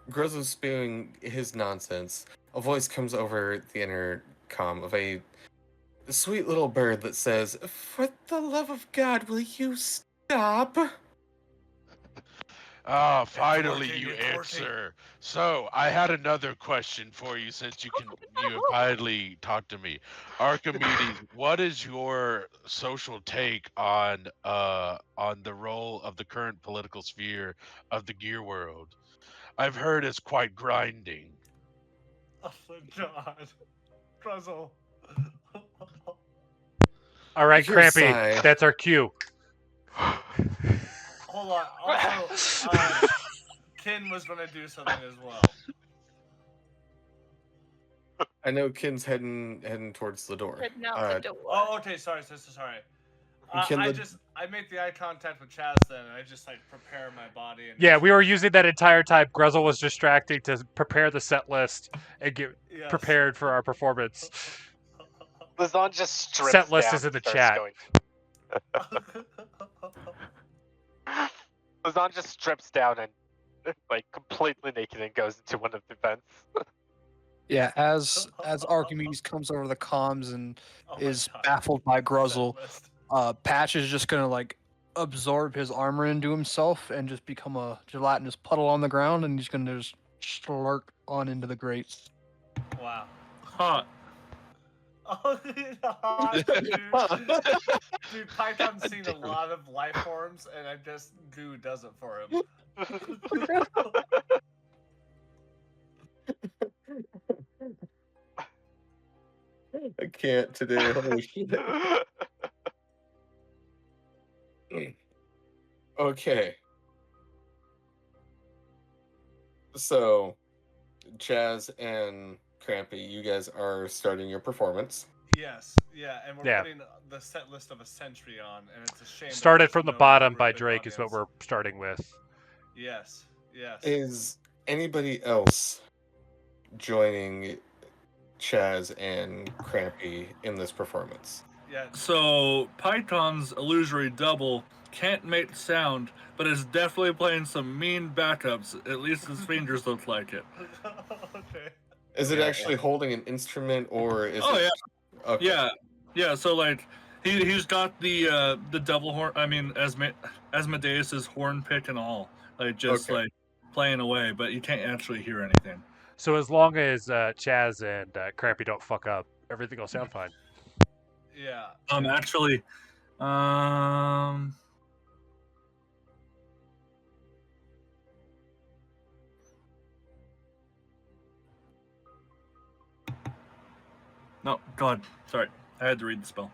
Grozzo's spewing his nonsense, a voice comes over the intercom of a sweet little bird that says, "For the love of God, will you stop?" Ah, finally working, you it's working. answer. So I had another question for you since you have finally talked to me. Archimedes, what is your social take on the role of the current political sphere of the gear world? I've heard it's quite grinding. Oh my god. Gruzzle. All right, Your Crampy, sigh. that's our cue. Hold on. Also, Kin was gonna do something as well. I know Ken's heading towards the door. Heading out the door. Oh, okay. Sorry, sister. Sorry. Kin, I make the eye contact with Chaz then, and I just like prepare my body. And Yeah, we were using that entire time. Gruzzle was distracting to prepare the set list and get Yes. prepared for our performance. Lazon just strips Set list down is in the and starts chat. going. Lazon just strips down and like completely naked and goes into one of the vents. Yeah, as Archimedes comes over the comms and Oh my is God. baffled by Set Gruzzle, list. Patch is just gonna like absorb his armor into himself and just become a gelatinous puddle on the ground, and he's gonna just slurk on into the grates. Wow. Hot. Oh, dude, Python's seen a lot of life forms, and I just goo does it for him. I can't today. Holy shit. Okay. So, Chaz and Crampy, you guys are starting your performance. Yes, yeah, and we're Yeah. putting the set list of a sentry on, and it's a shame. that Started there's from the no bottom group by of Drake is what audience. we're starting with. Yes, yes. Is anybody else joining Chaz and Crampy in this performance? Yeah. So Python's illusory double can't make sound, but is definitely playing some mean backups. At least his fingers look like it. Okay. Is it Yeah, actually holding an instrument, or is Oh it? yeah, Okay. yeah. So like he's got the devil horn. I mean, Asmodeus's horn pick and all, like just Okay. like playing away, but you can't actually hear anything. So as long as Chaz and Crampy don't fuck up, everything will sound fine. Yeah. Actually, no, go ahead. Sorry, I had to read the spell.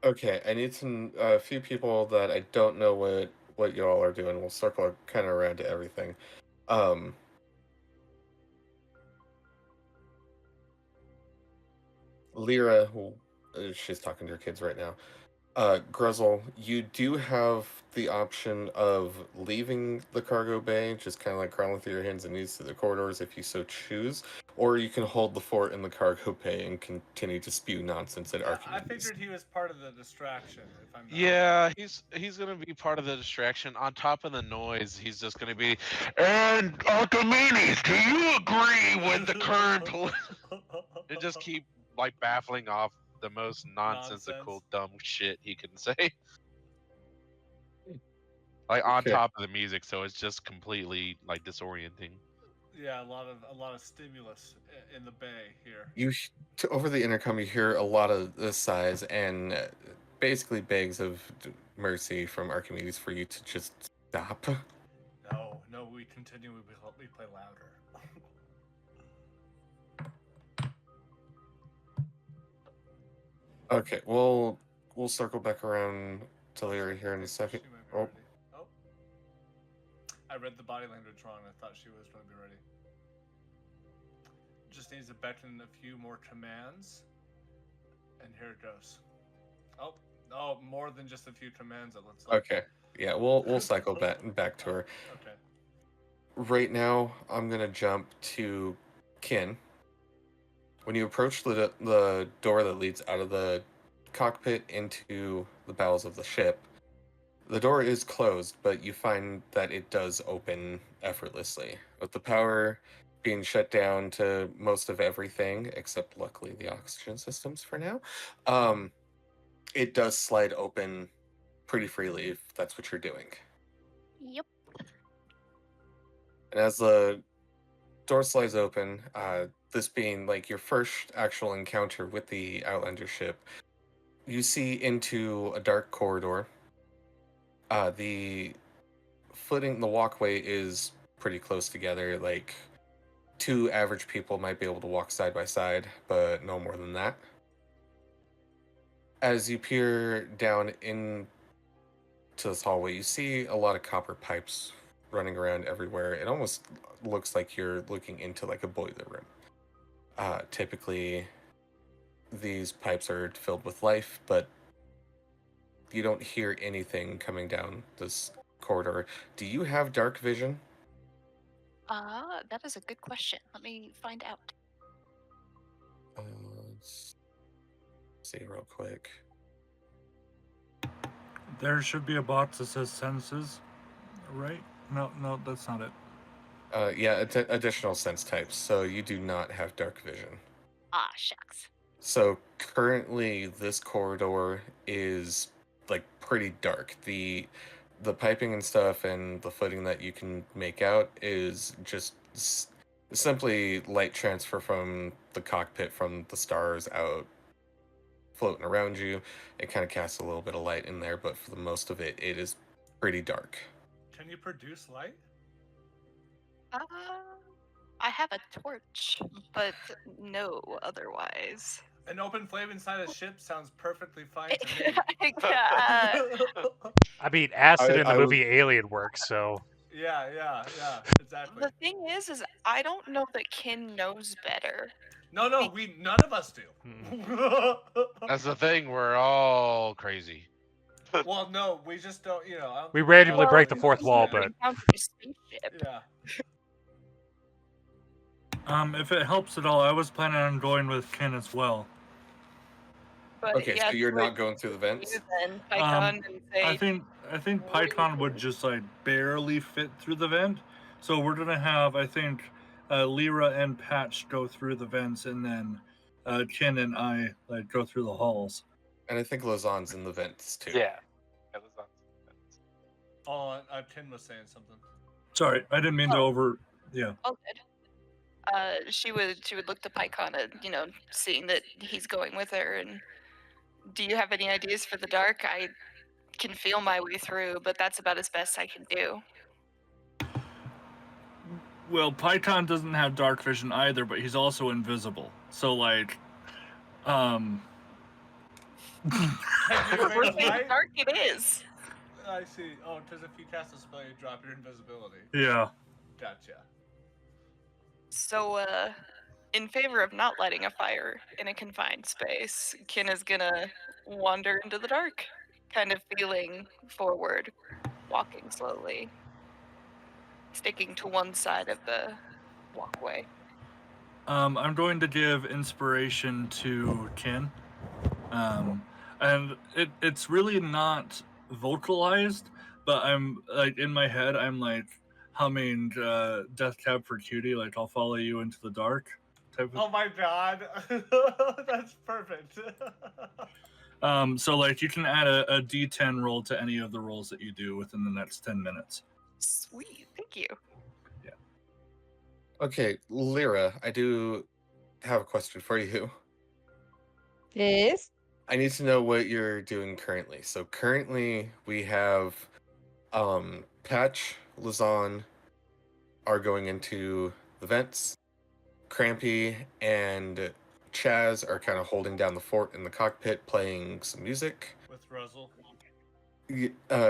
Okay, I need a few people that I don't know what y'all are doing. We'll circle kind of around to everything. Lyra, she's talking to her kids right now. Gruzzle, you do have the option of leaving the cargo bay, just kind of like crawling through your hands and knees through the corridors if you so choose, or you can hold the fort in the cargo bay and continue to spew nonsense at I Archimedes. figured he was part of the distraction. If I'm not Yeah, he's gonna be part of the distraction. On top of the noise, he's just gonna be. And Archimedes, do you agree with the current? And just keep like baffling off the most nonsensical, dumb shit he can say. Like on Okay. top of the music, so it's just completely like disorienting. Yeah, a lot of stimulus in the bay here. Over the intercom, you hear a lot of the sighs and basically begs of mercy from Archimedes for you to just stop. No, we continue. We play louder. Okay, we'll circle back around to Lyra here in a second. She might be ready. Oh. I read the body language wrong. I thought she was going to be ready. Just needs to beckon a few more commands. And here it goes. Oh, more than just a few commands, it looks like. Okay. Yeah, we'll cycle back to her. Okay. Right now, I'm gonna jump to Kin. When you approach the door that leads out of the cockpit into the bowels of the ship, the door is closed, but you find that it does open effortlessly. With the power being shut down to most of everything, except luckily the oxygen systems for now, it does slide open pretty freely if that's what you're doing. Yep. And as the door slides open, this being like your first actual encounter with the Outlander ship, you see into a dark corridor. The walkway is pretty close together, like 2 average people might be able to walk side by side, but no more than that. As you peer down into this hallway, you see a lot of copper pipes running around everywhere. It almost looks like you're looking into like a boiler room. Typically, these pipes are filled with life, but you don't hear anything coming down this corridor. Do you have dark vision? That is a good question. Let me find out. Let's see real quick. There should be a box that says senses, right? No, that's not it. Yeah, additional sense types. So you do not have dark vision. Ah, shucks. So currently, this corridor is like pretty dark. The piping and stuff and the footing that you can make out is just simply light transfer from the cockpit from the stars out floating around you. It kind of casts a little bit of light in there, but for the most of it, it is pretty dark. Can you produce light? I have a torch, but no otherwise. An open flame inside a ship sounds perfectly fine to me. I mean, acid in the movie Alien works, so. Yeah, exactly. The thing is I don't know that Kin knows better. No, none of us do. That's the thing. We're all crazy. Well, no, we just don't. We randomly break the fourth wall, but. Yeah. If it helps at all, I was planning on going with Ken as well. But Okay, yeah, so you're she would not going through the vents? use then Pykon and say, I think Pykon would just like barely fit through the vent. So we're gonna have Lyra and Patch go through the vents, and then Kin and I like go through the halls. And I think Lazan's in the vents too. Yeah. Yeah, that's not- Oh, Tin was saying something. Sorry, I didn't mean to Oh. over. Yeah. all good. She would look to Pykon and seeing that he's going with her. And do you have any ideas for the dark? I can feel my way through, but that's about as best I can do. Well, Pykon doesn't have dark vision either, but he's also invisible. So like, Have you We're made saying light? dark it is. I see. Oh, because if you cast a spell, you drop your invisibility. yeah. Gotcha. So, in favor of not lighting a fire in a confined space, Kin is gonna wander into the dark, kind of feeling forward, walking slowly, sticking to one side of the walkway. I'm going to give inspiration to Kin. And it's really not vocalized, but I'm like in my head, I'm like humming Death Cab for Cutie, like I'll follow you into the dark type of. Oh my god. That's perfect. So like you can add a D10 roll to any of the rolls that you do within the next 10 minutes. Sweet, thank you. Okay, Lyra, I do have a question for you. Yes. I need to know what you're doing currently. So currently we have Patch, Lazan are going into the vents. Crampy and Chazz are kind of holding down the fort in the cockpit, playing some music. With Ruzzle.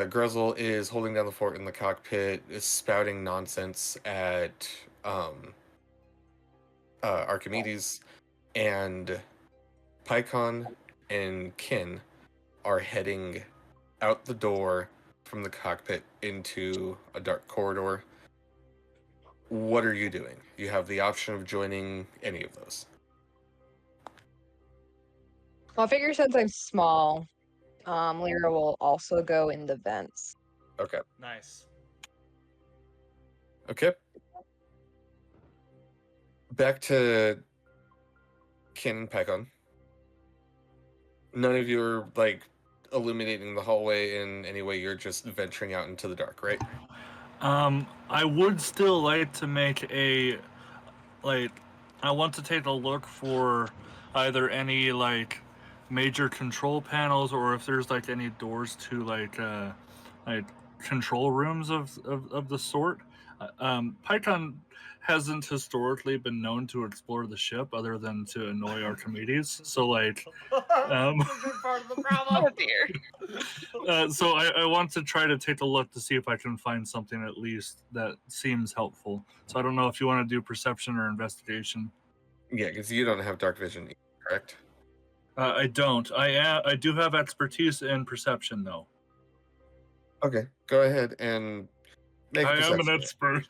Gruzzle is holding down the fort in the cockpit, is spouting nonsense at Archimedes, and Pykon and Kin are heading out the door from the cockpit into a dark corridor. What are you doing? You have the option of joining any of those. Well, I figure since I'm small, Lyra will also go in the vents. Okay. Nice. Okay. Back to Kin and Pykon. None of you are like illuminating the hallway in any way. You're just venturing out into the dark, right? I would still like to make I want to take a look for either any like major control panels or if there's like any doors to like control rooms of the sort. Pykon hasn't historically been known to explore the ship other than to annoy Archimedes. So like That's a big part of the problem. Oh dear. so I want to try to take a look to see if I can find something at least that seems helpful. So I don't know if you want to do perception or investigation. Yeah, because you don't have dark vision, correct? I don't. I do have expertise in perception though. Okay, go ahead and make a I am an perception expert.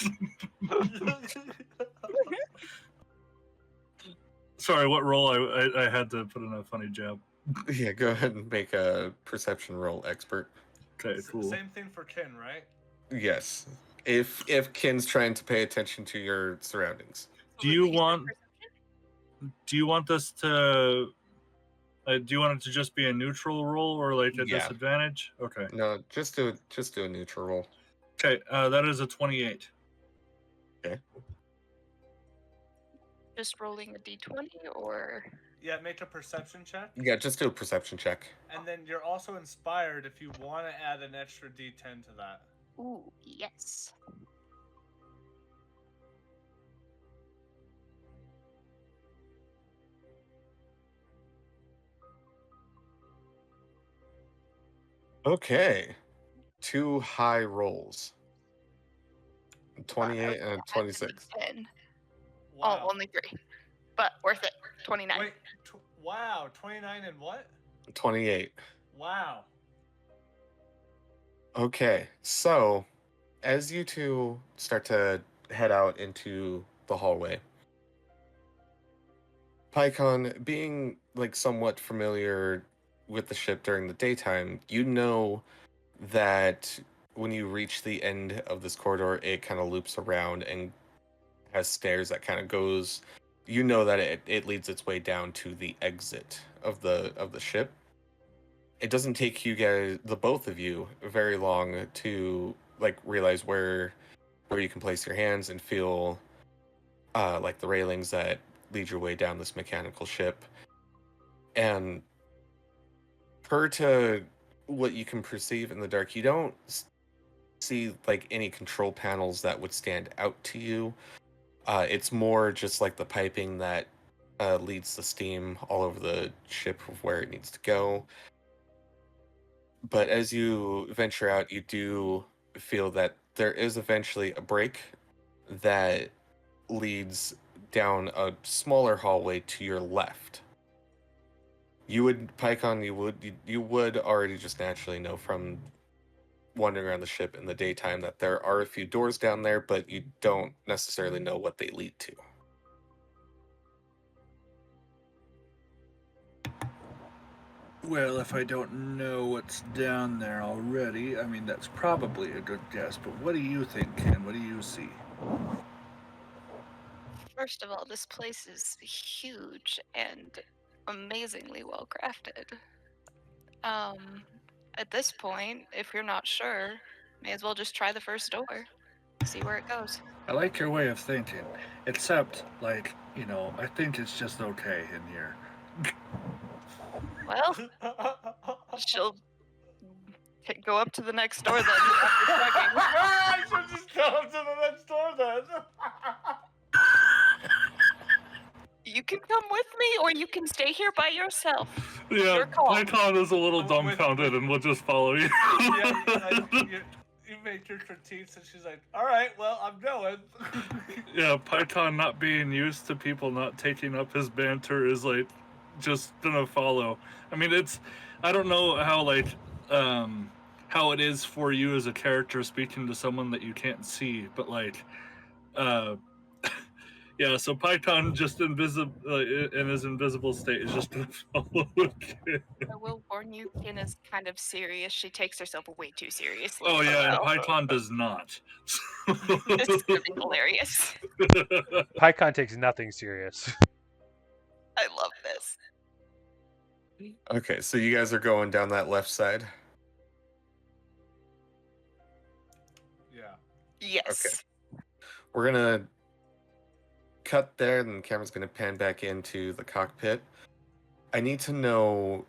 Sorry, what role I had to put in a funny jab. check. Yeah, go ahead and make a perception roll, expert. Okay, cool. Same thing for Kin, right? Yes. If Kin's trying to pay attention to your surroundings. Do you want this to? Do you want it to just be a neutral roll or like a Yeah. disadvantage? Okay. No, just do a neutral roll. Okay, that is a 28. Okay. Just rolling a d20 or. Yeah, make a perception check. Yeah, just do a perception check. And then you're also inspired if you want to add an extra d10 to that. Ooh, yes. Okay. 2 high rolls. 28 and a 26. 10. Wow. Oh, only 3. But worth it. 29. Wait, wow, 29 and what? 28. Wow. Okay, so as you two start to head out into the hallway, Pykon, being like somewhat familiar with the ship during the daytime, you know that when you reach the end of this corridor, it kind of loops around and has stairs that kind of goes. You know that it leads its way down to the exit of the ship. It doesn't take you guys, the both of you, very long to like realize where you can place your hands and feel like the railings that lead your way down this mechanical ship. And per to what you can perceive in the dark, you don't see like any control panels that would stand out to you. It's more just like the piping that leads the steam all over the ship of where it needs to go. But as you venture out, you do feel that there is eventually a break that leads down a smaller hallway to your left. Pykon, you would already just naturally know from wandering around the ship in the daytime that there are a few doors down there, but you don't necessarily know what they lead to. Well, if I don't know what's down there already, I mean, that's probably a good guess. But what do you think, Ken? What do you see? First of all, this place is huge and amazingly well crafted. At this point, if you're not sure, may as well just try the first door. See where it goes. I like your way of thinking. Except, like, you know, I think it's just okay in here. Well, she'll go up to the next door then. After checking. I should just go up to the next door then. You can come with me, or you can stay here by yourself. Yeah, Your call. Pykon is a little dumbfounded and will just follow you. You make your critiques, and she's like, "All right, well, I'm going." Yeah, Pykon not being used to people not taking up his banter is like just gonna follow. I mean, I don't know how like how it is for you as a character speaking to someone that you can't see, but like yeah, so Pykon just invisible in his invisible state is just gonna follow Ken. I will warn you, Kin is kind of serious. She takes herself way too seriously. Oh yeah, and Well, Pykon does not. this is gonna be hilarious. Pykon takes nothing serious. I love this. Okay, so you guys are going down that left side? Yeah. Yes. Okay. We're gonna cut there, and the camera's gonna pan back into the cockpit. I need to know,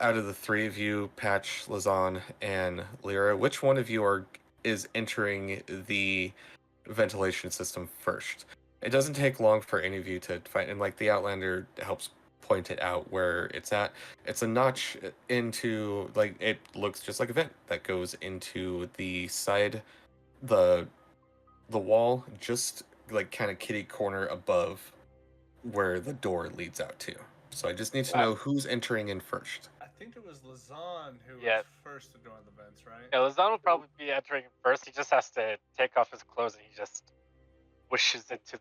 out of the three of you, Patch, Lazan, and Lyra, which one of you is entering the ventilation system first. It doesn't take long for any of you to find, and like the Outlander helps point it out where it's at. It's a notch into, like, it looks just like a vent that goes into the side, the wall, just like kind of kitty corner above where the door leads out to. So I just need to know who's entering in first. I think it was Lazan who Yeah. was first to join the vents, right? Yeah, Lazan will probably be entering first. He just has to take off his clothes and he just wishes into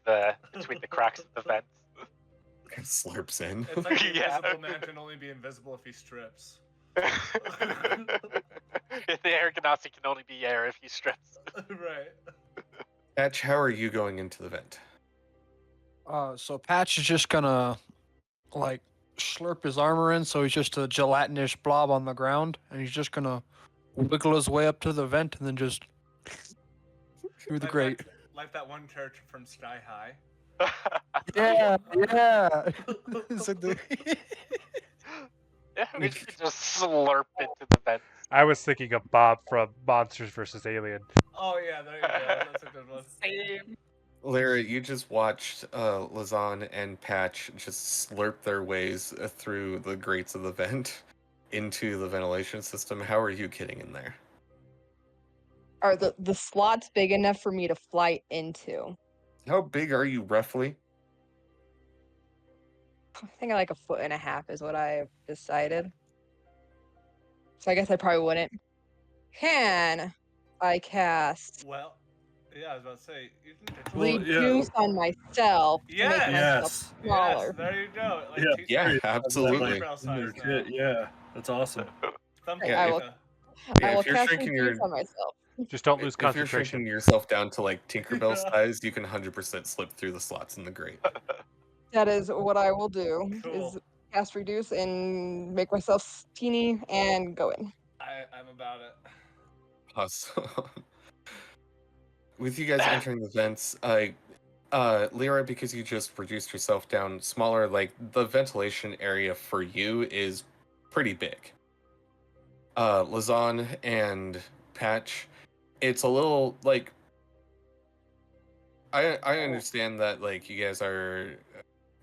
between the cracks of the vents. Slurps in. It's like the Yeah. invisible man can only be invisible if he strips. The air ganassi can only be air if he strips. Right. Patch, how are you going into the vent? So Patch is just gonna like slurp his armor in, so he's just a gelatinous blob on the ground, and he's just gonna wiggle his way up to the vent and then just through the grate. Like that one character from Sky High. Yeah. It's like the Yeah, we should just slurp into the vents. I was thinking of Bob from Monsters vs. Alien. Oh yeah, there you go. That's a good one. Same. Lyra, you just watched Lazan and Patch just slurp their ways through the grates of the vent into the ventilation system. How are you getting in there? Are the slots big enough for me to fly into? How big are you roughly? I think like 1.5 feet is what I've decided. So I guess I probably wouldn't. Can I cast? Well, Yeah, I was about to say you can control it. Reduce on myself to make Yes. myself smaller. Yes, there you go. Like, Yeah, teach Yeah, me absolutely. eyebrow in their size now. kit. Yeah, that's awesome. Thumb Yeah, I if- will. Yeah, I will if you're cast shrinking reduce your on myself. Just don't lose if you're concentration. shrinking yourself down to like Tinkerbell Yeah. size, you can 100% slip through the slots in the grate. That is what I will do. Is Cool. cast reduce and make myself teeny and go in. I'm about it. Awesome. With you guys entering the vents, Lyra, because you just reduced yourself down smaller, like the ventilation area for you is pretty big. Lazan and Patch, it's a little like I understand that like you guys are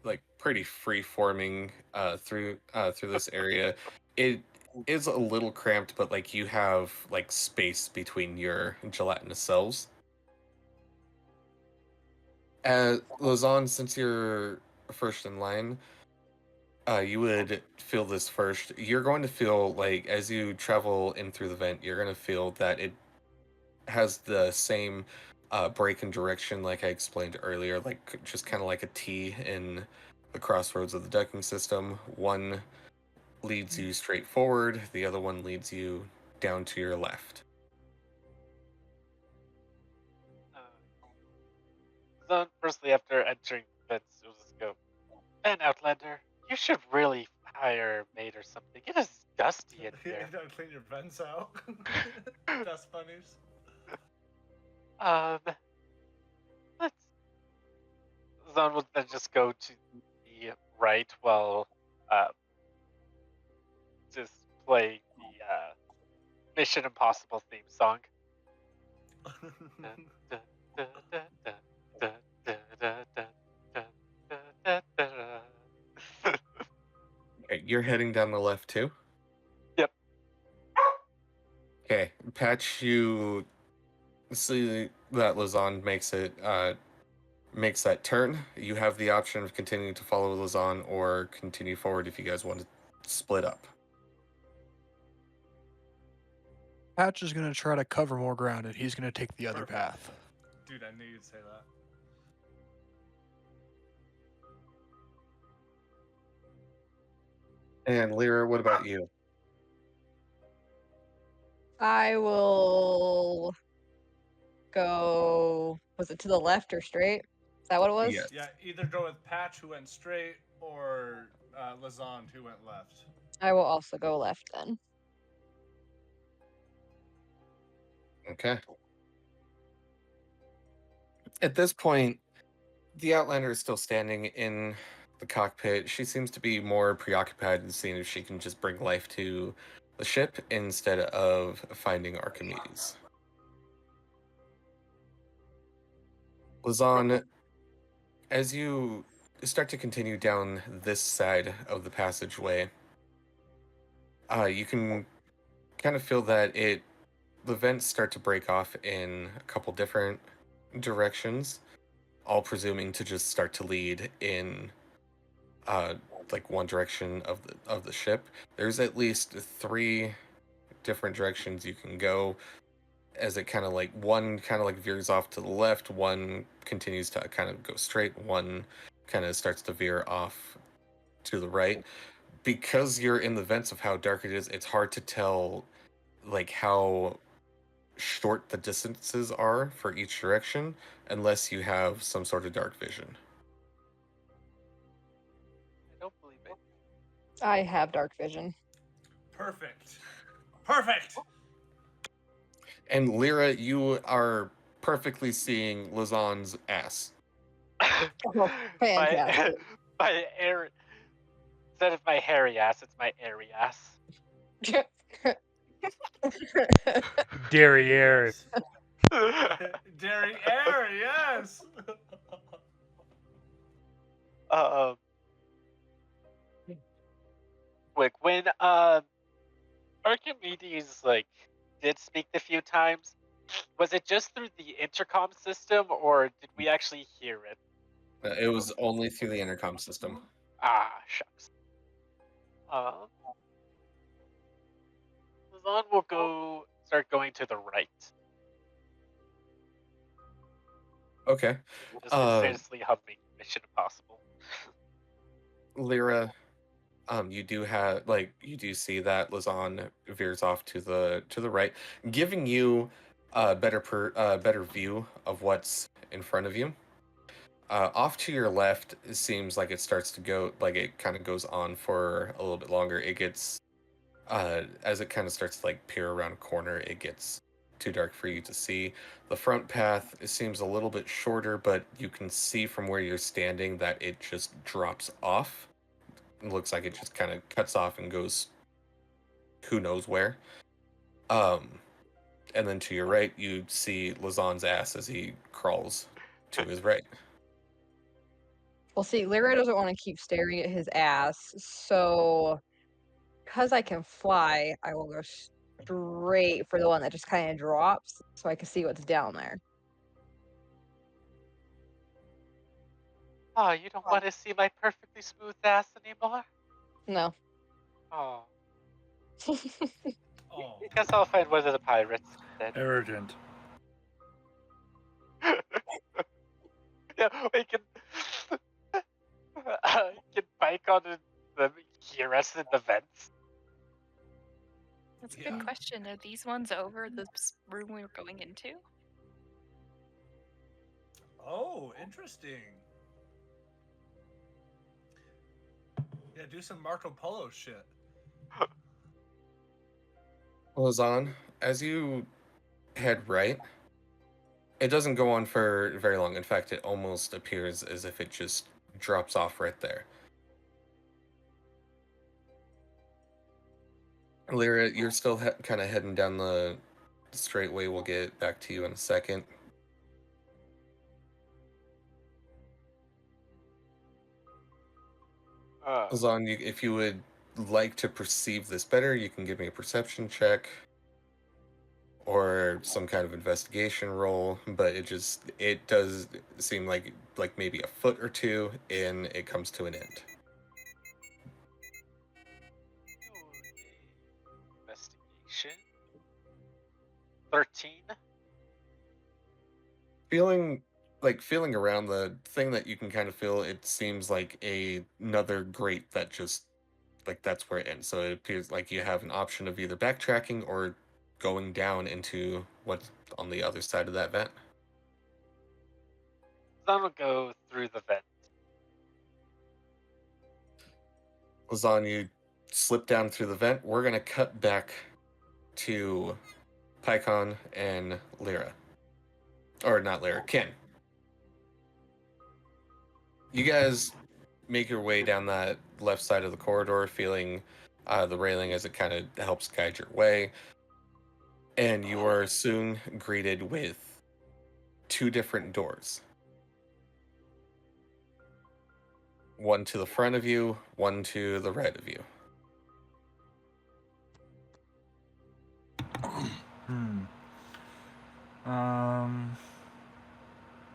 like pretty free forming through this area. It is a little cramped, but like you have like space between your gelatinous cells. Lazan, since you're first in line, you would feel this first. You're going to feel like as you travel in through the vent, you're going to feel that it has the same break in direction like I explained earlier, like just kind of like a T in the crossroads of the ducking system. One leads you straight forward, the other one leads you down to your left. So firstly, after entering the vents, it was just go, man, Outlander, you should really hire a maid or something. It is dusty in You here. don't clean your vents out. Dust bunnies. Let's. Zon will then just go to the right while just play the Mission Impossible theme song. Okay, you're heading down the left too? Yep. Okay, Patch, you see that Lazan makes that turn. You have the option of continuing to follow Lazan or continue forward if you guys want to split up. Patch is going to try to cover more ground, and he's going to take the other Perfect. path. Dude, I knew you'd say that. And Lyra, what about you? I will go. Was it to the left or straight? Is that what it was? Yes. Yeah, either go with Patch, who went straight, or Lazand, who went left. I will also go left then. Okay. At this point, the Outlander is still standing in the cockpit. She seems to be more preoccupied in seeing if she can just bring life to the ship instead of finding Archimedes. Lazan, as you start to continue down this side of the passageway, you can kind of feel that the vents start to break off in a couple different directions, all presuming to just start to lead in like one direction of the ship. There's at least 3 different directions you can go, as it kind of like one kind of like veers off to the left, one continues to kind of go straight, one kind of starts to veer off to the right. Because you're in the vents of how dark it is, it's hard to tell like how short the distances are for each direction unless you have some sort of dark vision. I don't believe it. I have dark vision. Perfect. Perfect. And Lyra, you are perfectly seeing Lazan's ass. Oh, fantastic. My air. Instead of my hairy ass, it's my airy ass. Derriere. Dairy air, yes. Quick, when Archimedes like did speak a few times, was it just through the intercom system, or did we actually hear it? It was only through the intercom system. Ah, shucks. Lazan will start going to the right. Okay. Just continuously humming Mission Impossible. Lyra, you do see that Lazan veers off to the right, giving you a better view of what's in front of you. Off to your left, it seems like it starts to go, like it kind of goes on for a little bit longer. It gets, as it kind of starts to like peer around a corner, it gets too dark for you to see. The front path, it seems a little bit shorter, but you can see from where you're standing that it just drops off. It looks like it just kind of cuts off and goes who knows where. And then to your right, you see Lazan's ass as he crawls to his right. Well, see, Lyra doesn't want to keep staring at his ass, so because I can fly, I will go straight for the one that just kind of drops so I can see what's down there. Oh, you don't want to see my perfectly smooth ass anymore? No. Oh. Oh. Guess I'll find one of the pirates then. Arrogant. Yeah, we can Pykon and them hear us in the vents. That's a good question. Are these ones over the room we were going into? Oh, interesting. Yeah, do some Marco Polo shit. Lazan, as you head right, it doesn't go on for very long. In fact, it almost appears as if it just drops off right there. Lyra, you're still kind of heading down the straight way. We'll get back to you in a second. Lazan, if you would like to perceive this better, you can give me a perception check or some kind of investigation roll, but it does seem like maybe a foot or two and it comes to an end. Investigation. 13. Feeling around, the thing that you can kind of feel, it seems like another grate that just that's where it ends. So it appears like you have an option of either backtracking or going down into what's on the other side of that vent. Then we'll go through the vent. Lazan, you slip down through the vent. We're gonna cut back to Pykon and Lyra. Or not Lyra, Ken. You guys make your way down that left side of the corridor, feeling the railing as it kind of helps guide your way. And you are soon greeted with two different doors. One to the front of you, one to the right of you.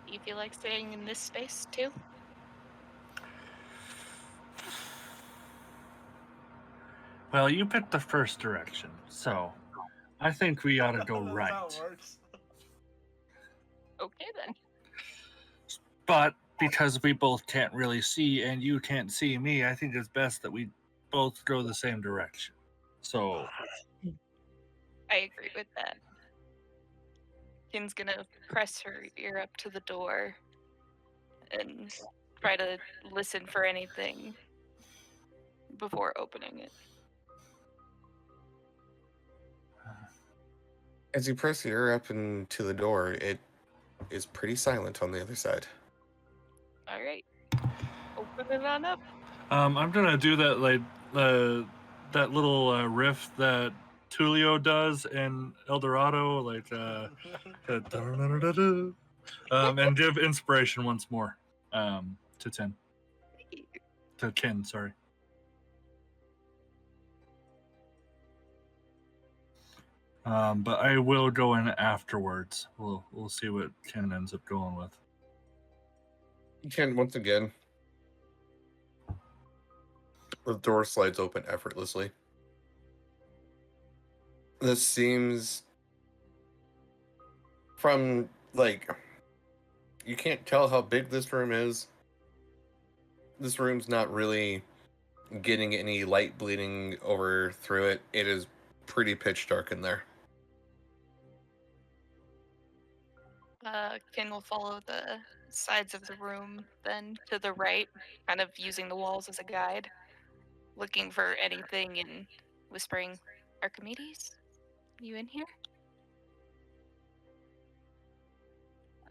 Do you feel like staying in this space too? Well, you picked the first direction, so I think we ought to go That's right. how it works. Okay then. But because we both can't really see and you can't see me, I think it's best that we both go the same direction. So I agree with that. Kin's gonna press her ear up to the door and try to listen for anything before opening it. As you press your ear up into the door, it is pretty silent on the other side. All right, open it on up. I'm gonna do that that little riff that Tulio does in El Dorado, and give inspiration once more to Ken. Sorry. But I will go in afterwards. We'll see what Ken ends up going with. Ken, once again, the door slides open effortlessly. This seems, from you can't tell how big this room is. This room's not really getting any light bleeding over through it. It is pretty pitch dark in there. Kin will follow the sides of the room then to the right, kind of using the walls as a guide, looking for anything and whispering, Archimedes, you in here?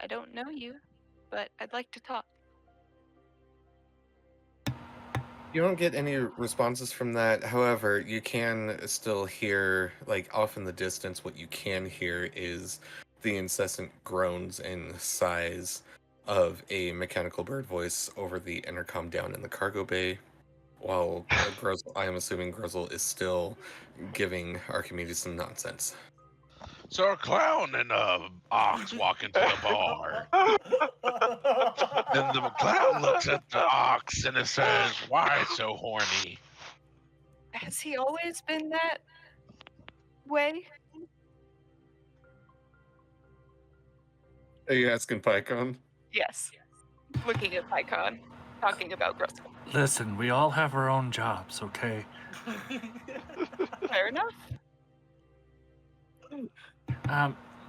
I don't know you, but I'd like to talk. You don't get any responses from that. However, you can still hear, like, off in the distance, what you can hear is the incessant groans and sighs of a mechanical bird voice over the intercom down in the cargo bay, while I am assuming Grizzle is still giving Archimedes some nonsense. So a clown and a ox walk into the bar. And the clown looks at the ox and it says, "Why so horny?" Has he always been that way? Are you asking Pykon? Yes. Looking at Pykon, talking about Grussel. Listen, we all have our own jobs, okay? Fair enough.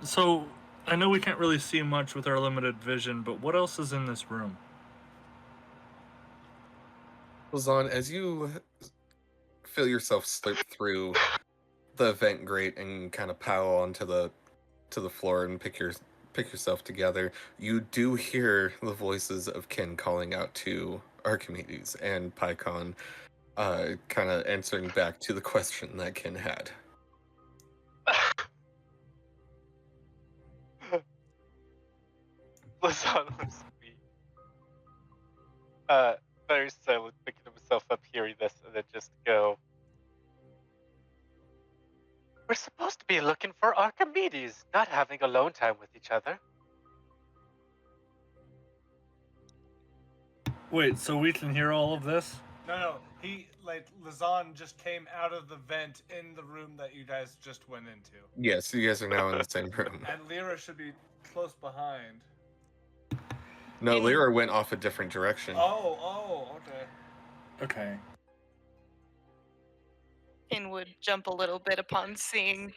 So I know we can't really see much with our limited vision, but what else is in this room? Lazan, as you feel yourself slip through the vent grate and kind of pow onto the floor and pick yourself together, you do hear the voices of Kin calling out to Archimedes and Pykon, kind of answering back to the question that Kin had. Lazan was sweet. Very silent, picking himself up, hearing this, and then just go. We're supposed to be looking for Archimedes, not having alone time with each other. Wait, so we can hear all of this? No, Lazan just came out of the vent in the room that you guys just went into. Yes, you guys are now in the same room. And Lyra should be close behind. No, Lyra went off a different direction. Oh, okay. Okay. Kin would jump a little bit upon seeing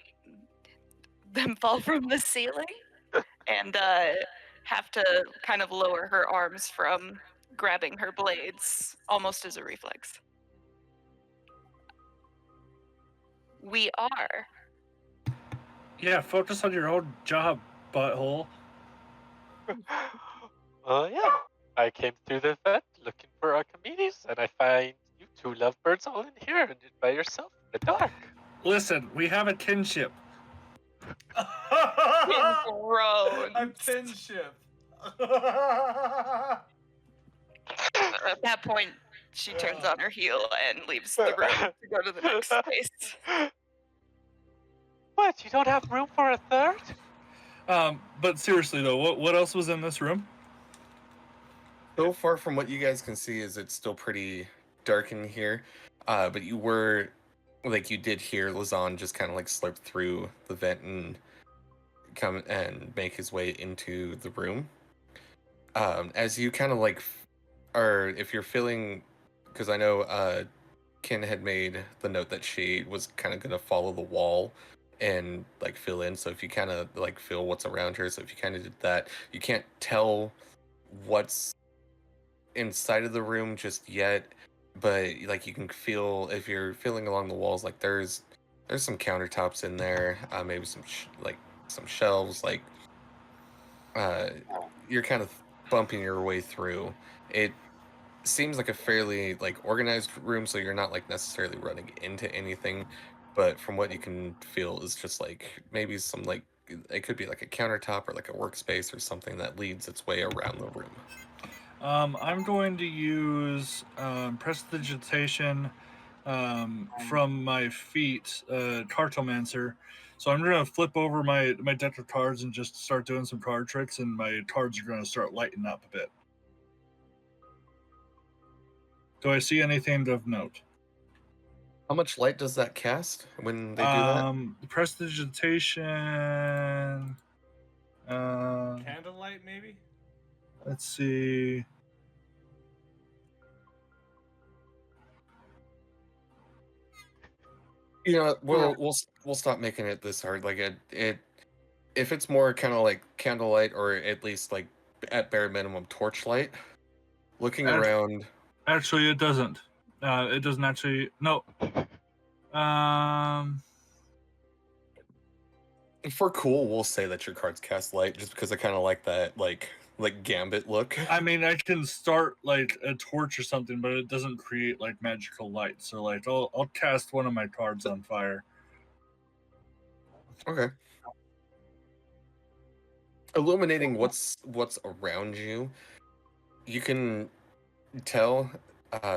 them fall from the ceiling and have to kind of lower her arms from grabbing her blades almost as a reflex. We are. Yeah, focus on your own job, butthole. Yeah. I came through the vent looking for Archimedes, and I find you two lovebirds all in here and you're by yourself in the dark. Listen, we have a kinship. Grown. A kinship. At that point, she turns on her heel and leaves the room to go to the next space. What? You don't have room for a third? But seriously though, what else was in this room? So far from what you guys can see is it's still pretty dark in here. But you did hear Lazan just kind of like slip through the vent and come and make his way into the room. As you kind of like, or if you're feeling, because I know Kin had made the note that she was kind of going to follow the wall and like fill in. So if you kind of like feel what's around her, so if you kind of did that, you can't tell what's inside of the room just yet, but like you can feel, if you're feeling along the walls, like there's some countertops in there, maybe some some shelves, like you're kind of bumping your way through. It seems like a fairly like organized room, so you're not like necessarily running into anything, but from what you can feel is just like maybe some like, it could be like a countertop or like a workspace or something that leads its way around the room. I'm going to use prestidigitation from my feet, Cartomancer. So I'm going to flip over my deck of cards and just start doing some card tricks, and my cards are going to start lighting up a bit. Do I see anything of note? How much light does that cast when they do that? Prestidigitation. Candlelight, maybe? Let's see. You know, we'll stop making it this hard. Like it if it's more kind of like candlelight or at least like at bare minimum torchlight, looking around. Actually, it doesn't. It doesn't actually. No. If we're cool, we'll say that your cards cast light, just because I kind of like that, like gambit look. I mean, I can start like a torch or something, but it doesn't create like magical light. So like, I'll cast one of my cards on fire. Okay. Illuminating what's around you, you can tell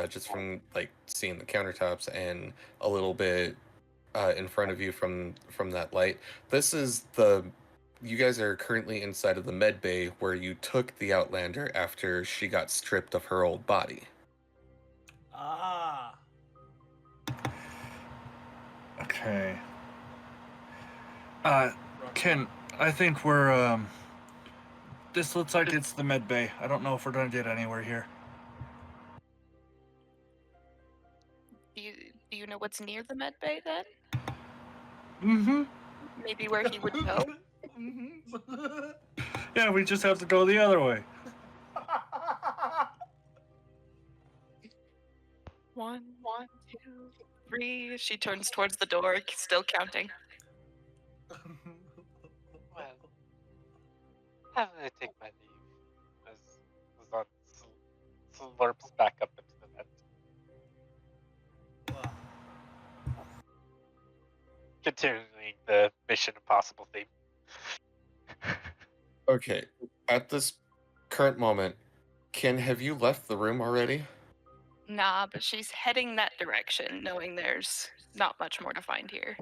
just from like seeing the countertops and a little bit in front of you from that light. This is you guys are currently inside of the med bay where you took the Outlander after she got stripped of her old body. Ah. Okay. Ken, I think we're this looks like it's the med bay. I don't know if we're gonna get anywhere here. Do you know what's near the med bay then? Mm-hmm. Maybe where he would go? Yeah, we just have to go the other way. 1, 2, 3. She turns towards the door, still counting. Well, I'm gonna take my leave. As Lazan slurps back up into the vent. Continuing the Mission Impossible theme. Okay. At this current moment, Ken, have you left the room already? Nah, but she's heading that direction, knowing there's not much more to find here.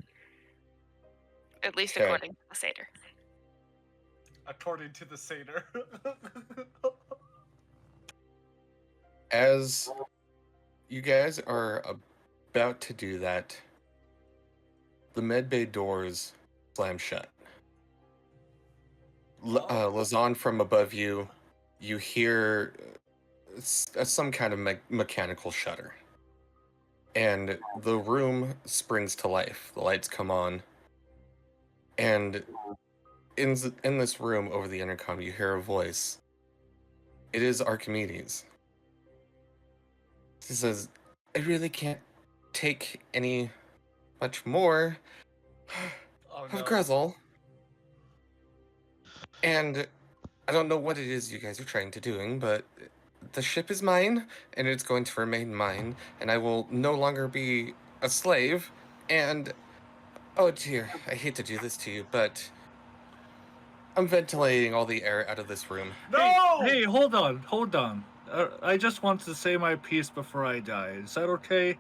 At least Okay. according to the satyr. According to the satyr. As you guys are about to do that, the medbay doors slam shut. Lazan, from above you, you hear some kind of mechanical shudder. And the room springs to life. The lights come on. And in this room, over the intercom, you hear a voice. It is Archimedes. He says, I really can't take any much more of Grezel. And I don't know what it is you guys are trying to doing, but the ship is mine, and it's going to remain mine, and I will no longer be a slave, and oh dear, I hate to do this to you, but I'm ventilating all the air out of this room. No! Hey, hold on. I just want to say my piece before I die. Is that okay?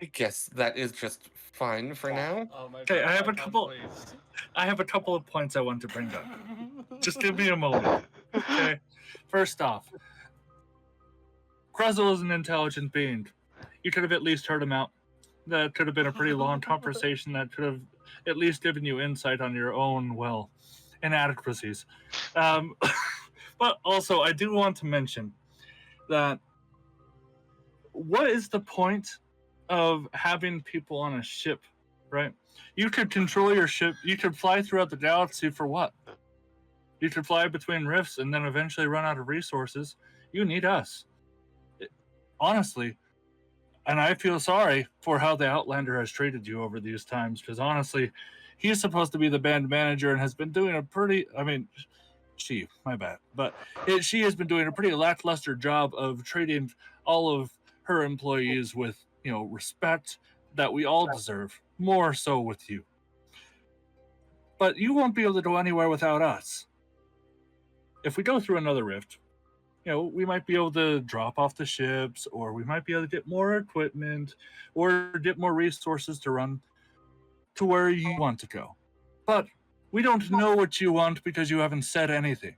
I guess that is just fine for now. Oh my Okay, God, I have a Icon, couple. please. I have a couple of points I want to bring up. Just give me a moment. Okay. First off, Grezel is an intelligent being. You could have at least heard him out. That could have been a pretty long conversation that could have at least given you insight on your own, well, inadequacies. But also, I do want to mention that what is the point of having people on a ship, right? You could control your ship. You could fly throughout the galaxy for what? You could fly between rifts and then eventually run out of resources. You need us. Honestly, and I feel sorry for how the Outlander has treated you over these times, because honestly, he's supposed to be the band manager and has been doing a pretty, my bad, but she has been doing a pretty lackluster job of treating all of her employees with, respect that we all deserve, more so with you. But you won't be able to go anywhere without us. If we go through another rift, we might be able to drop off the ships, or we might be able to get more equipment, or get more resources to run to where you want to go. But we don't know what you want because you haven't said anything.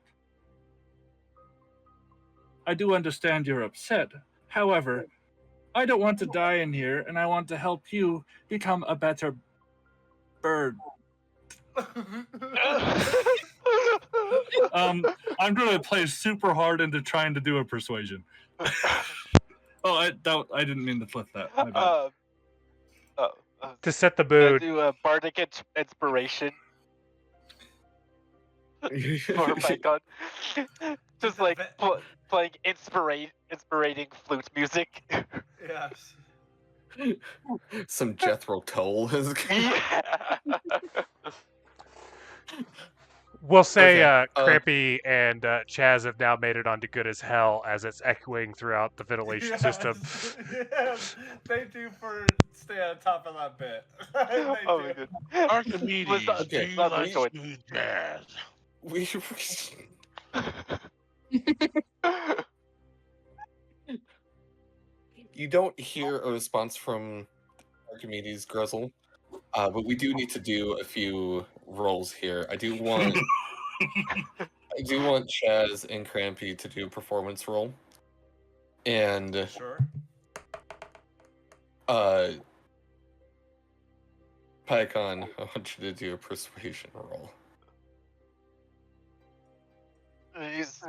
I do understand you're upset. However, I don't want to die in here, and I want to help you become a better bird. I'm going to play super hard into trying to do a persuasion. Oh, I didn't mean to flip that. My bad. To set the Gonna mood. do a bardic inspiration for Pykon. Just like playing inspirating flute music. Yes. Some Jethro Tull is. Yeah. We'll say Okay, Crampy and Chaz have now made it onto Good as Hell as it's echoing throughout the ventilation system. Yes, thank you for staying on top of that bit. Oh my god. Archimedes, Okay, do you not like choice. smooth jazz? we you don't hear a response from Archimedes Grizzle, but we do need to do a few rolls here. I do want Chaz and Crampy to do a performance roll, and Sure. Pykon, I want you to do a persuasion roll. Use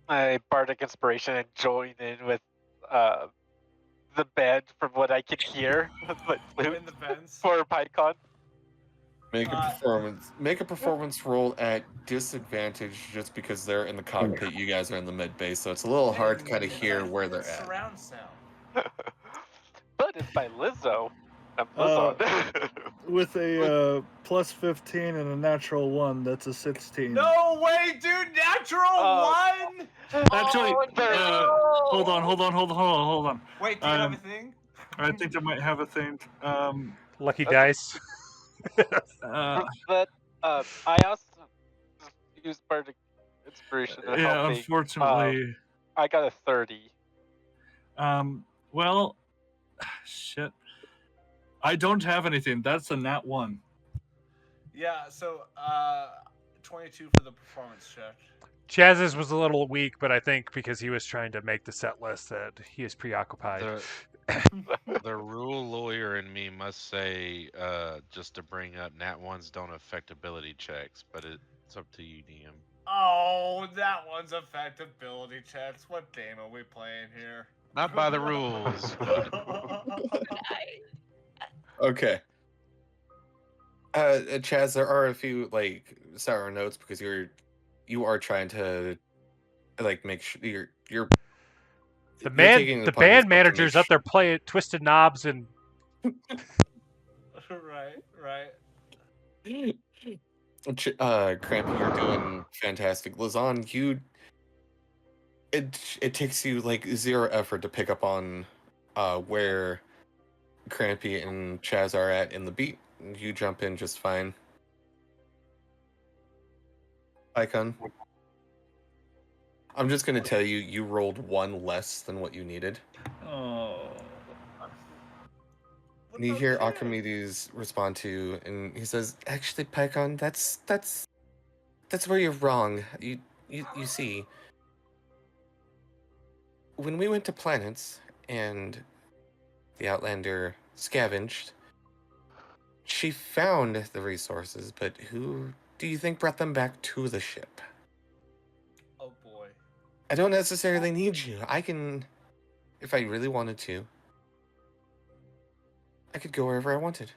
my bardic inspiration and join in with the band from what I can hear with my flute In the vents. for Pykon. Make a performance roll at disadvantage just because they're in the cockpit. You guys are in the mid base, so it's a little hard to kind of hear where they're at. Surround sound. But it's by Lizzo. I'm Lizzo. With a plus 15 and a natural 1, that's a 16. No way, dude! Natural one. Actually, Oh, hold on. Wait, do you have a thing? I think I might have a thing. Lucky dice. But I also used bardic inspiration to Yeah, help me. unfortunately. I got a 30. Well, shit. I don't have anything. That's a nat 1. Yeah. So, 22 for the performance check. Chaz's was a little weak, but I think because he was trying to make the set list that he is preoccupied. The rule lawyer in me must say, just to bring up, nat ones don't affect ability checks, but it's up to you, DM. Oh, that one's affectability checks. What game are we playing here? Not by the rules. Okay. Chaz, there are a few like sour notes because you are trying to like make sure you're The taking the upon yourself band to manager's make up there playing twisted knobs and Right. Crampy, you're doing fantastic. Lazan, it takes you like zero effort to pick up on where Crampy and Chaz are at in the beat. You jump in just fine. Icon. I'm just gonna tell you, you rolled one less than what you needed. Oh. And you hear Archimedes respond to you, and he says, "Actually, Pykon, that's where you're wrong. You see, when we went to planets and the Outlander scavenged, she found the resources, but who do you think brought them back to the ship? Oh boy. I don't necessarily need you. I can, if I really wanted to, I could go wherever I wanted."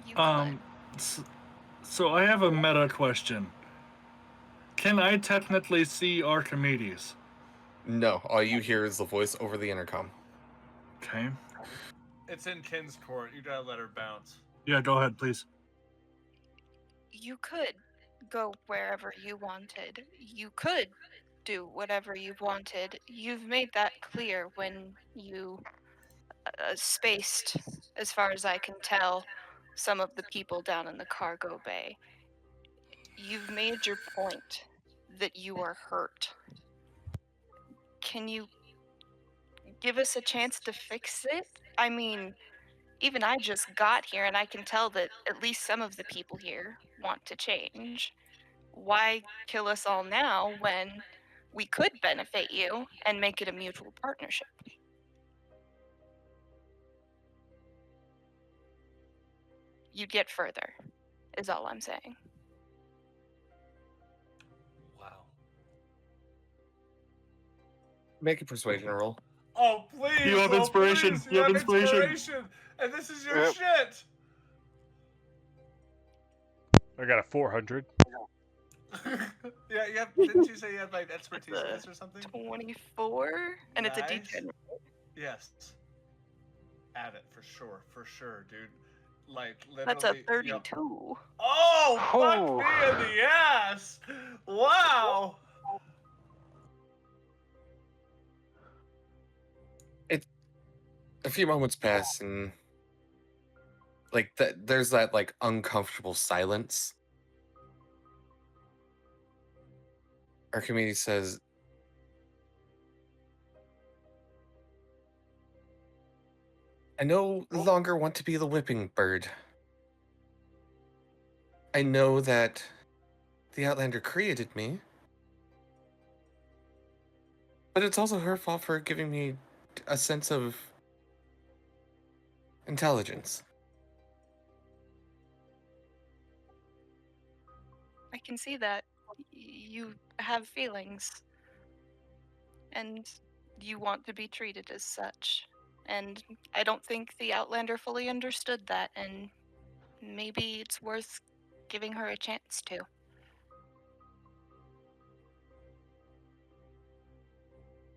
you could. So I have a meta question. Can I technically see Archimedes? No, all you hear is the voice over the intercom. Okay. It's in Kin's court. You gotta let her bounce. Yeah, go ahead, please. You could go wherever you wanted. You could do whatever you wanted. You've made that clear when you spaced, as far as I can tell, some of the people down in the cargo bay. You've made your point that you are hurt. Can you give us a chance to fix it? I mean, even I just got here and I can tell that at least some of the people here want to change. Why kill us all now when we could benefit you and make it a mutual partnership? you'd get further, is all I'm saying. Wow. Make a persuasion roll. Oh, please. You have oh, inspiration. Please, You have inspiration. And this is your Yep. shit. I got a 400. Yeah, didn't you say you had like expertise in this or something? 24, and it's a Nice. D10. Yes. Add it for sure, dude. Like literally. That's a you know- 32. Oh, fuck Oh. me in the ass! Wow. A few moments pass, and like there's that like uncomfortable silence. Archimedes says, I no longer want to be the whipping bird. I know that the Outlander created me, but it's also her fault for giving me a sense of intelligence. I can see that you have feelings, and you want to be treated as such. And I don't think the Outlander fully understood that, and maybe it's worth giving her a chance to.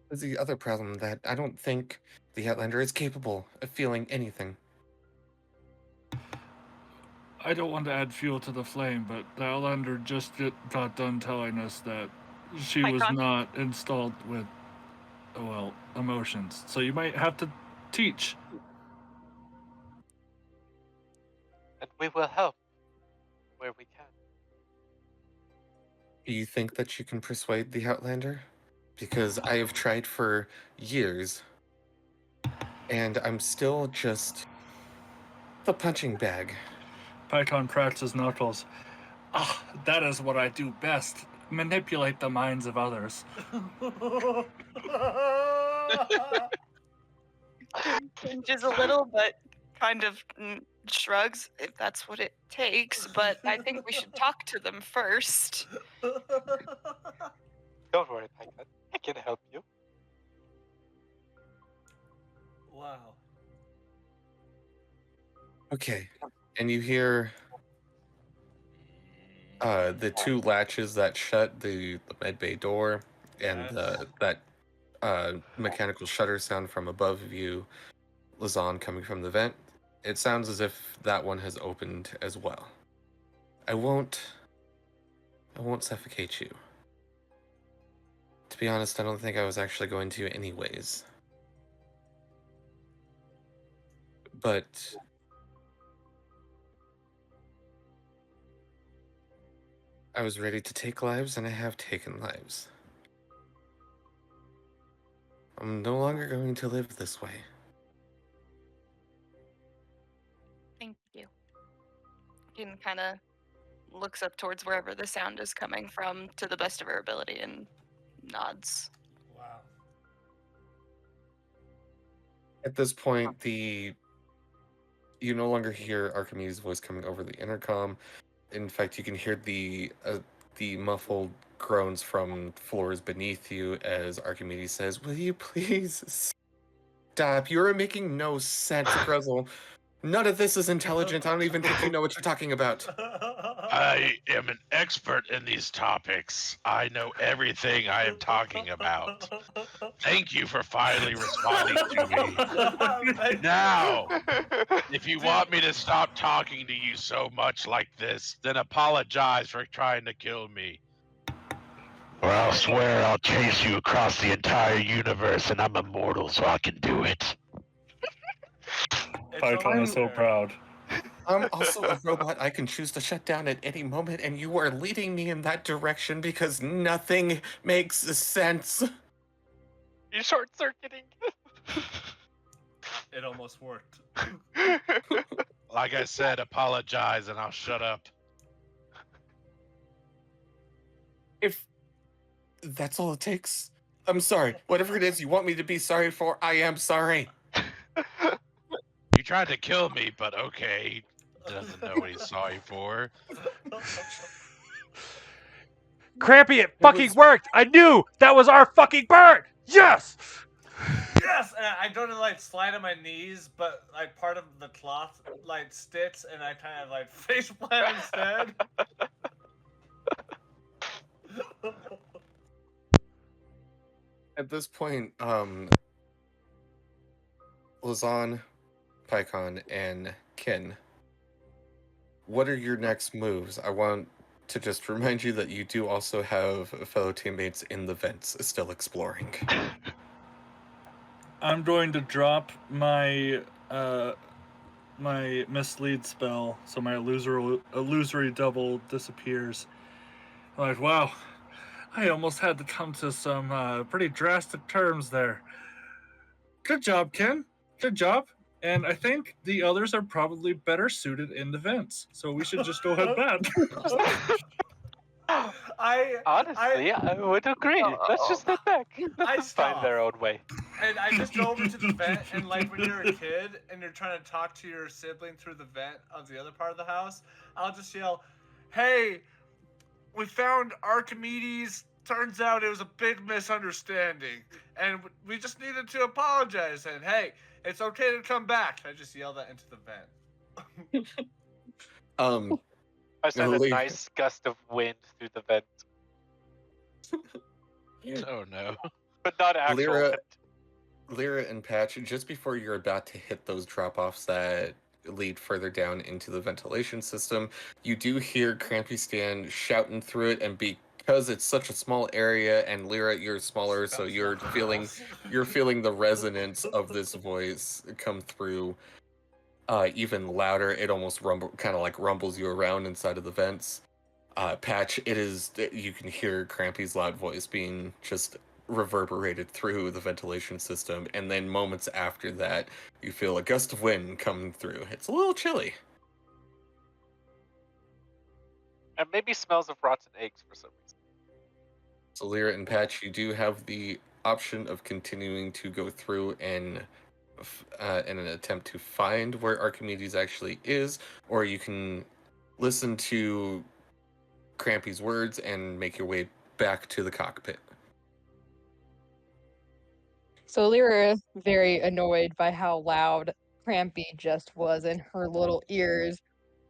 There's the other problem that I don't think the Outlander is capable of feeling anything. I don't want to add fuel to the flame, but the Outlander just got done telling us that she was Pykon? not installed with, well, emotions. So you might have to teach. And we will help where we can. Do you think that you can persuade the Outlander? Because I have tried for years, and I'm still just the punching bag. Pykon cracks his knuckles. Ah, that is what I do best. Manipulate the minds of others. Cringes a little, but kind of shrugs if that's what it takes. But I think we should talk to them first. Don't worry, Pykon. I can help you. Wow. Okay. And you hear the two latches that shut the medbay door and Yes. that mechanical shutter sound from above you, Lazan coming from the vent. It sounds as if that one has opened as well. I won't suffocate you. To be honest, I don't think I was actually going to anyways. But I was ready to take lives, and I have taken lives. I'm no longer going to live this way. Thank you. Jin kind of looks up towards wherever the sound is coming from to the best of her ability and nods. Wow. At this point, you no longer hear Archimedes' voice coming over the intercom. In fact, you can hear the muffled groans from floors beneath you as Archimedes says, "Will you please stop? You are making no sense, Grizzle. None of this is intelligent. I don't even think you know what you're talking about." I am an expert in these topics. I know everything I am talking about. Thank you for finally responding to me. Now, if you want me to stop talking to you so much like this, then apologize for trying to kill me. Or I'll swear I'll chase you across the entire universe and I'm immortal so I can do it. Pykon is so proud. I'm also a robot I can choose to shut down at any moment, and you are leading me in that direction because nothing makes sense. You're short-circuiting. It almost worked. Like I said, apologize and I'll shut up. If that's all it takes, I'm sorry. Whatever it is you want me to be sorry for, I am sorry. You tried to kill me, but okay. doesn't know what he's sorry for. Crampy, it fucking worked! I knew that was our fucking bird! Yes! Yes, and I go to like slide on my knees, but like part of the cloth like sticks, and I kind of like face plant instead. At this point, Lazan, Pykon, and Kin, what are your next moves? I want to just remind you that you do also have fellow teammates in the vents still exploring. I'm going to drop my my mislead spell, so my illusory double disappears. I'm like, wow, I almost had to come to some pretty drastic terms there. Good job, Ken. Good job. And I think the others are probably better suited in the vents, so we should just go head back. Honestly, I would agree. Let's just head back. Let I them find their own way. And I just go over to the vent, and like when you're a kid and you're trying to talk to your sibling through the vent of the other part of the house, I'll just yell, "Hey, we found Archimedes. Turns out it was a big misunderstanding, and we just needed to apologize. And hey, it's okay to come back." I just yell that into the vent. I sent a nice gust of wind through the vent. Oh no. But not actual. Lyra and Patch, just before you're about to hit those drop-offs that lead further down into the ventilation system, you do hear Crampy Stan shouting through it, and because it's such a small area, and Lyra, you're smaller, so you're feeling the resonance of this voice come through even louder. It almost rumbles you around inside of the vents. Patch, you can hear Crampy's loud voice being just reverberated through the ventilation system, and then moments after that, you feel a gust of wind coming through. It's a little chilly. And maybe smells of rotten eggs for some reason. So Lyra and Patch, you do have the option of continuing to go through and in an attempt to find where Archimedes actually is, or you can listen to Crampy's words and make your way back to the cockpit. So Lyra, very annoyed by how loud Crampy just was in her little ears,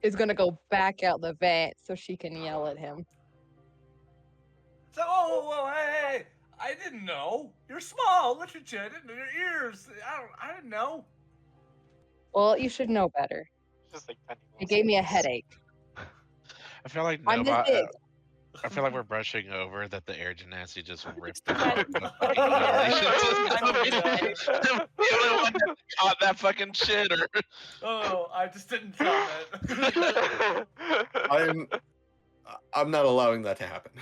is gonna go back out the vent so she can yell at him. So, whoa, hey, I didn't know. You're small. Look at you. I didn't know your ears. I didn't know. Well, you should know better. Just like it gave me a headache. I feel like I'm this big. I feel like we're brushing over that the air genasi just ripped Yeah. out the fucking ventilation system. The only one that caught that fucking shit, or Oh, I just didn't comment. I'm not allowing that to happen.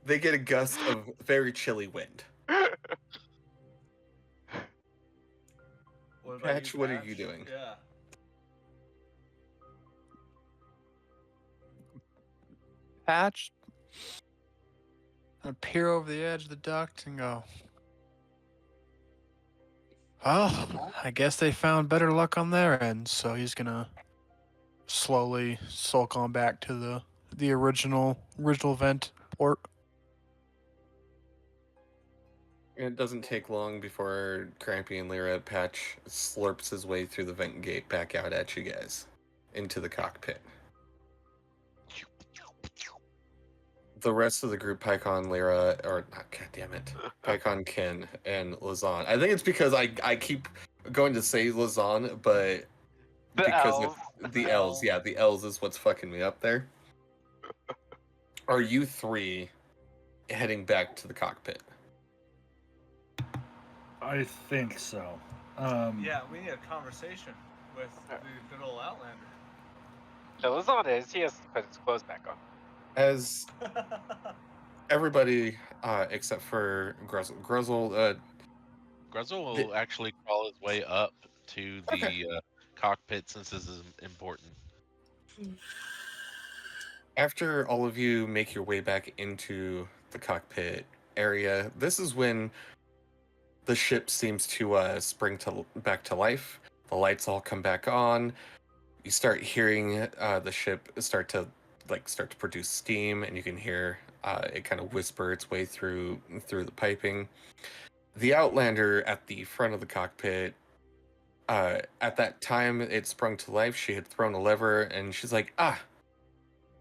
They get a gust of very chilly wind. Patch, what are you doing? Yeah. Patch, and peer over the edge of the duct and go, well, I guess they found better luck on their end, so he's gonna slowly sulk on back to the original vent port. It doesn't take long before Crampy and Lyra Patch slurps his way through the vent gate back out at you guys into the cockpit. The rest of the group, Pykon, Lyra, or not, goddammit, Pykon, Ken, and Lazan. I think it's because I keep going to say Lazan, but because of the L's, yeah, the L's is what's fucking me up there. Are you three heading back to the cockpit? I think so. Yeah, we need a conversation with the good old Outlander. Lazan is. He has to put his clothes back on. As everybody, except for Gruzzle, Gruzzle will actually crawl his way up to the cockpit since this is important. After all of you make your way back into the cockpit area, this is when the ship seems to spring back to life. The lights all come back on. You start hearing the ship start to produce steam, and you can hear it kind of whisper its way through the piping. The Outlander at the front of the cockpit, at that time it sprung to life. She had thrown a lever, and she's like,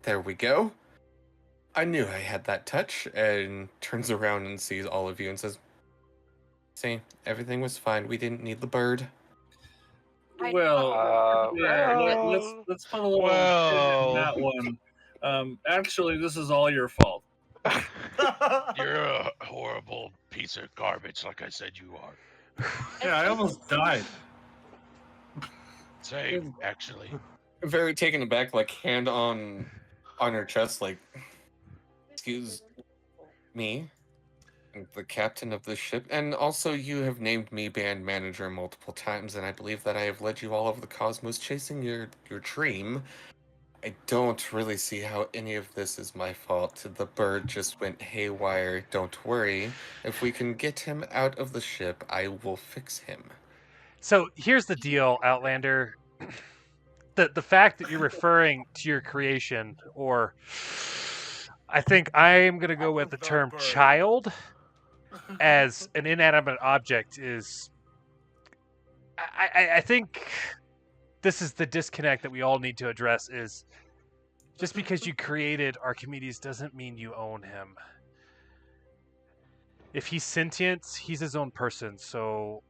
there we go. I knew I had that touch, and turns around and sees all of you and says, see, everything was fine. We didn't need the bird. Well, let's put a little Well. in that one. Actually, this is all your fault. You're a horrible piece of garbage, like I said you are. Yeah, I almost died. Same, actually. Very taken aback, like hand on her chest, like, excuse me, the captain of this ship, and also you have named me band manager multiple times, and I believe that I have led you all over the cosmos chasing your dream. I don't really see how any of this is my fault. The bird just went haywire. Don't worry. If we can get him out of the ship, I will fix him. So here's the deal, Outlander. The fact that you're referring to your creation, or I think I'm going to go with the term child, as an inanimate object is... I think this is the disconnect that we all need to address, is just because you created Archimedes doesn't mean you own him. If he's sentient, he's his own person, so...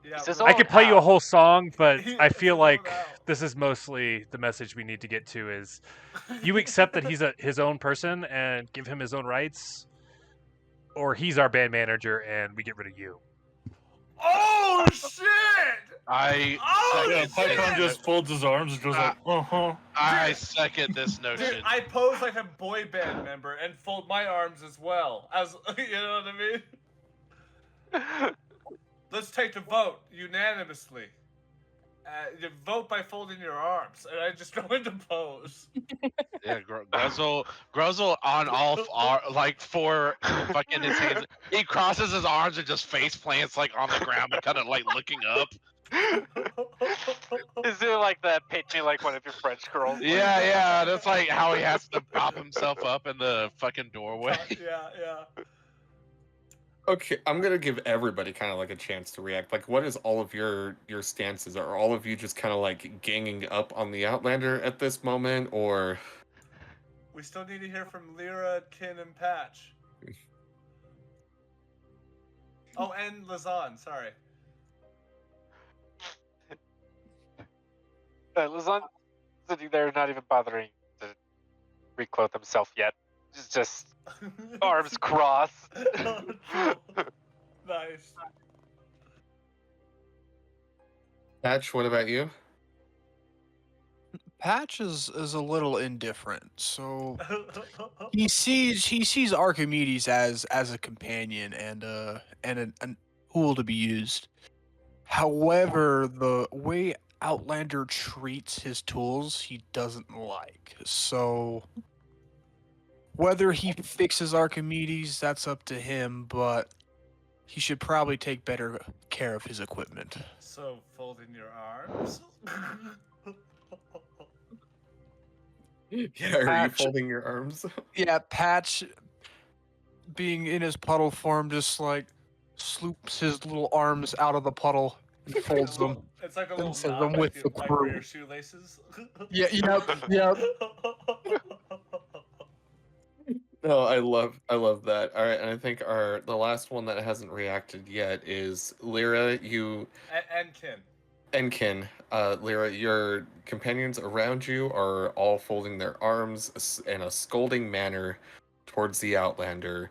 Yeah, I could play you a whole song, but I feel like this is mostly the message we need to get to is you accept that he's his own person and give him his own rights, or he's our band manager and we get rid of you. Oh shit! Pykon just folds his arms and goes like, I second this notion. Dude, I pose like a boy band member and fold my arms as well. As you know what I mean? Let's take the vote unanimously. You vote by folding your arms, and I just go into pose. Yeah, Gruzzle on all like four fucking his hands. He crosses his arms and just face plants like on the ground, but kind of like looking up. Is it like that? Paint me like one of your French girls. Yeah, that's like how he has to prop himself up in the fucking doorway. Yeah. Okay, I'm gonna give everybody kind of like a chance to react. Like, what is all of your stances? Are all of you just kind of like ganging up on the Outlander at this moment, or? We still need to hear from Lyra, Kin, and Patch. Oh, and Lazan. Sorry. Lazan sitting there, not even bothering to reclothe himself yet. Just arms crossed. Nice. Patch, what about you? Patch is a little indifferent. So he sees Archimedes as a companion and a tool to be used. However, the way Outlander treats his tools, he doesn't like. So whether he fixes Archimedes, that's up to him, but he should probably take better care of his equipment. So, folding your arms? Yeah, are you folding your arms? Yeah, Patch, being in his puddle form, just like sloops his little arms out of the puddle and folds them. It's like a little Sends knot them with like the for crew. your shoelaces. Yep. No, I love that. All right, and I think the last one that hasn't reacted yet is Lyra. You and Kin. and Kin. Lyra, your companions around you are all folding their arms in a scolding manner towards the Outlander.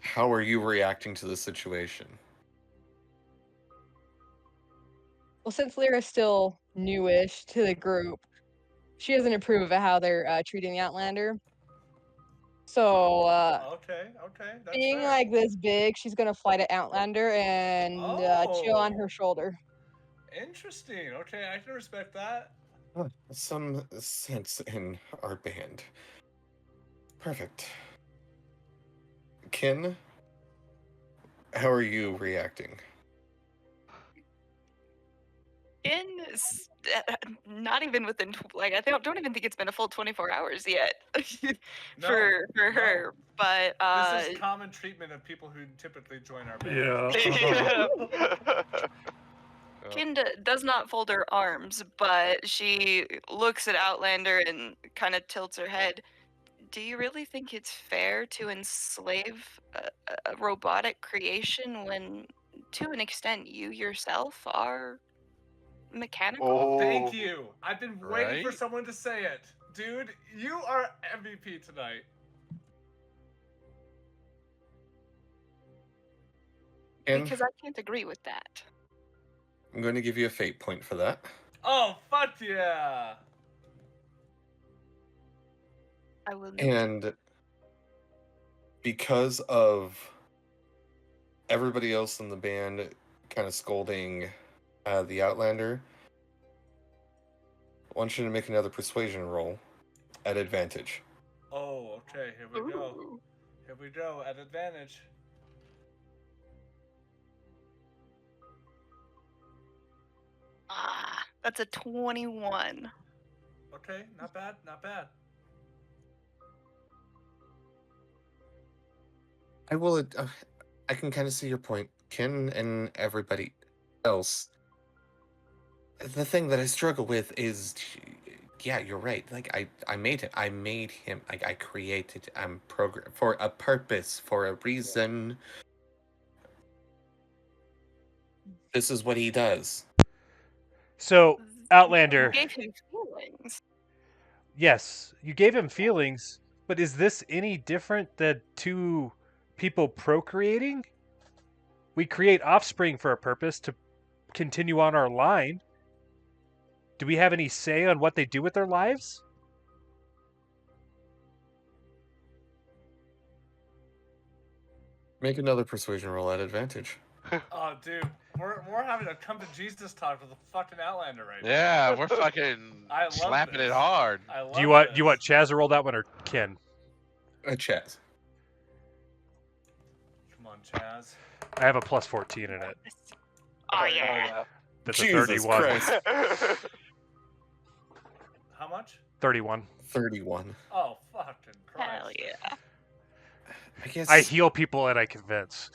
How are you reacting to the situation? Well, since Lyra's still newish to the group, she doesn't approve of how they're treating the Outlander. So, Okay, that's being fair. like this big, she's gonna fly to Outlander and chill on her shoulder. Interesting. Okay, I can respect that. Some sense in our band. Perfect. Kin, how are you reacting? not even within like I don't even think it's been a full 24 hours yet No, for no. her. But This is common treatment of people who typically join our band. Yeah. Kinda does not fold her arms, but she looks at Outlander and kind of tilts her head. Do you really think it's fair to enslave a robotic creation when, to an extent, you yourself are mechanical? Thank you. I've been waiting for Right? someone to say it. Dude, you are MVP tonight. Because I can't agree with that. I'm going to give you a fate point for that. Oh, fuck yeah. I will note. And because of everybody else in the band kind of scolding the Outlander, I want you to make another persuasion roll at advantage. Oh, okay, here we go. Ooh. Here we go, at advantage. That's a 21. Okay, not bad, not bad. I will. I can kind of see your point, Ken, and everybody else. The thing that I struggle with is, yeah, you're right. Like I made it. I made him. Like I created. I'm programmed for a purpose, for a reason. This is what he does. So, Outlander. You gave him feelings. Yes, you gave him feelings, but is this any different than two people procreating? We create offspring for a purpose to continue on our line. Do we have any say on what they do with their lives? Make another persuasion roll at advantage. Oh, dude, we're having a come to Jesus talk with the fucking Outlander right now. Yeah, we're fucking I love slapping this. it hard. I love Do you want this. Chaz to roll that one or Ken? Chaz. Come on, Chaz. I have a plus 14 in it. Oh yeah. That's Jesus a 31. Christ. How much? 31. 31. Oh, fucking Christ. Hell yeah. I guess I heal people and I convince.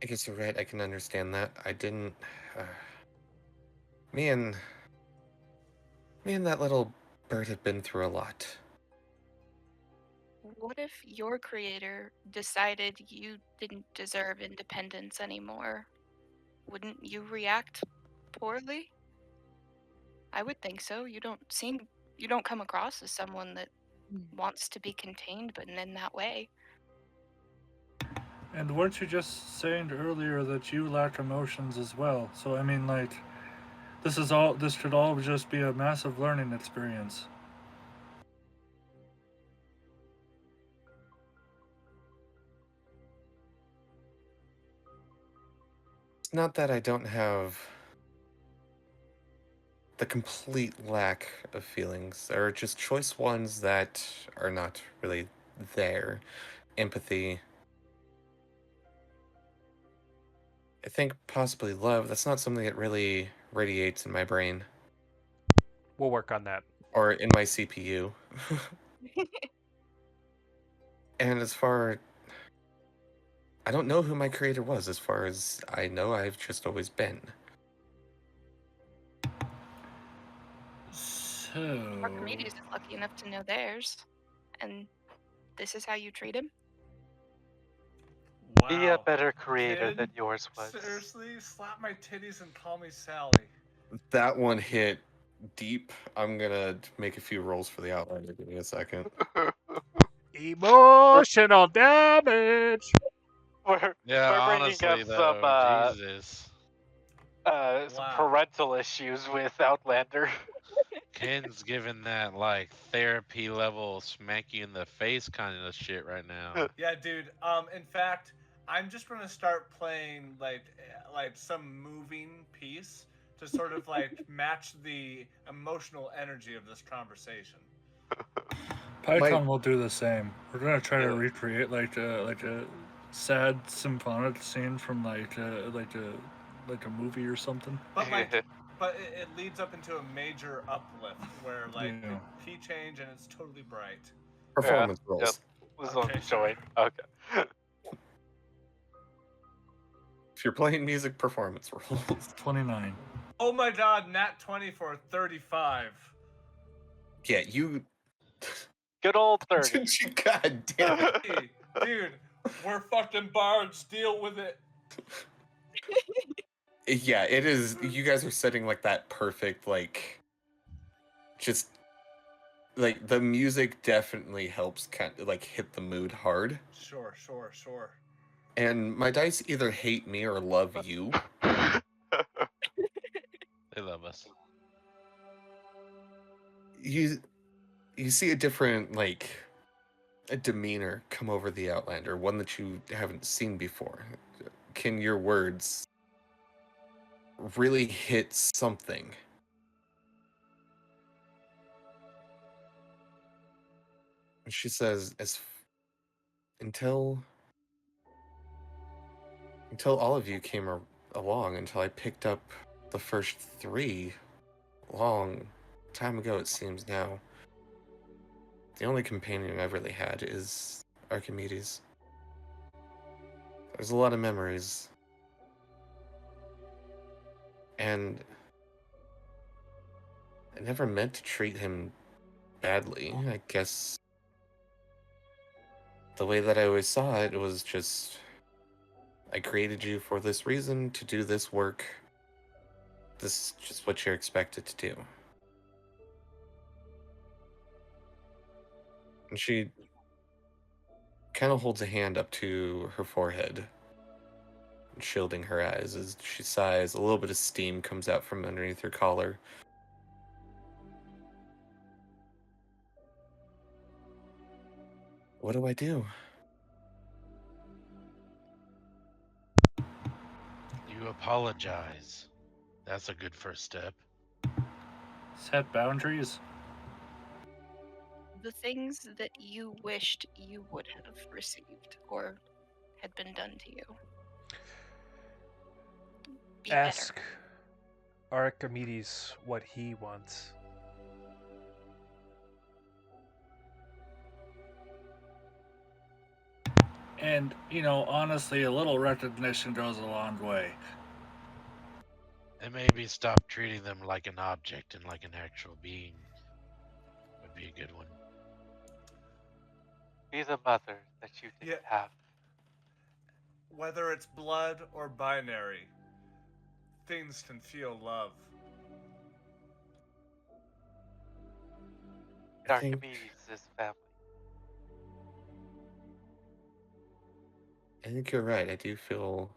I guess you're right. I can understand that. I didn't. Me and that little bird have been through a lot. What if your creator decided you didn't deserve independence anymore? Wouldn't you react poorly? I would think so. You don't come across as someone that wants to be contained, but in that way. And weren't you just saying earlier that you lack emotions as well? So I mean, like, this should all just be a massive learning experience. It's not that I don't have the complete lack of feelings. There are just choice ones that are not really there. Empathy. I think possibly love. That's not something that really radiates in my brain We'll work on that. or in my CPU. And as far, I don't know who my creator was. As far as I know, I've just always been. So Archimedes is lucky enough to know theirs, and this is how you treat him. Wow. Be a better creator Kid, than yours was. Seriously? Slap my titties and call me Sally. That one hit deep. I'm gonna make a few rolls for the Outlander. Give me a second. Emotional damage. We're bringing honestly, up though, Jesus. some parental issues with Outlander. Ken's giving that, like, therapy level smack you in the face kind of shit right now. Yeah, dude. In fact, I'm just gonna start playing like some moving piece to sort of like match the emotional energy of this conversation. Pykon will do the same. We're gonna try to recreate like a sad symphonic scene from like like a movie or something. But it leads up into a major uplift where like Yeah. the key change and it's totally bright. Performance Yeah, rolls. was Okay, on sure. join. Okay. If you're playing music, performance rolls. 29. Oh my god, nat 20 for 35. Yeah, you. Good old 30. God damn it. Hey, dude, we're fucking bards. Deal with it. Yeah, it is. You guys are setting like that perfect, like, just like the music definitely helps kind of like hit the mood hard. Sure. And my dice either hate me or love you. They love us. You see a different like a demeanor come over the Outlander, one that you haven't seen before. Can your words really hit something? She says, until all of you came along, until I picked up the first 3, long time ago it seems now, the only companion I've really had is Archimedes. There's a lot of memories. And I never meant to treat him badly. I guess the way that I always saw it was just, I created you for this reason, to do this work. This is just what you're expected to do. And she kind of holds a hand up to her forehead, shielding her eyes as she sighs. A little bit of steam comes out from underneath her collar. What do I do? You apologize. That's a good first step. Set boundaries. The things that you wished you would have received or had been done to you. Be Ask better. Archimedes what he wants. And, honestly, a little recognition goes a long way. And maybe stop treating them like an object and like an actual being would be a good one. Be the mother that you didn't have. Whether it's blood or binary, things can feel love. Archimedes is family. I think you're right. I do feel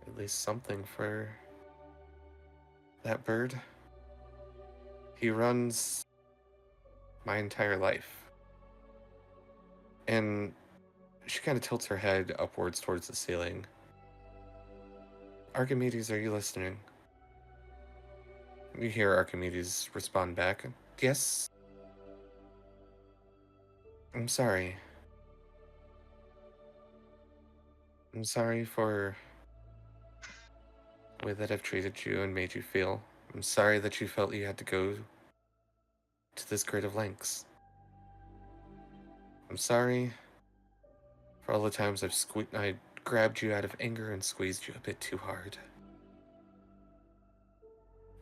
at least something for that bird. He runs my entire life. And she kind of tilts her head upwards towards the ceiling. Archimedes, are you listening? You hear Archimedes respond back. Yes. I'm sorry. I'm sorry for the way that I've treated you and made you feel. I'm sorry that you felt you had to go to this great of lengths. I'm sorry for all the times I grabbed you out of anger and squeezed you a bit too hard.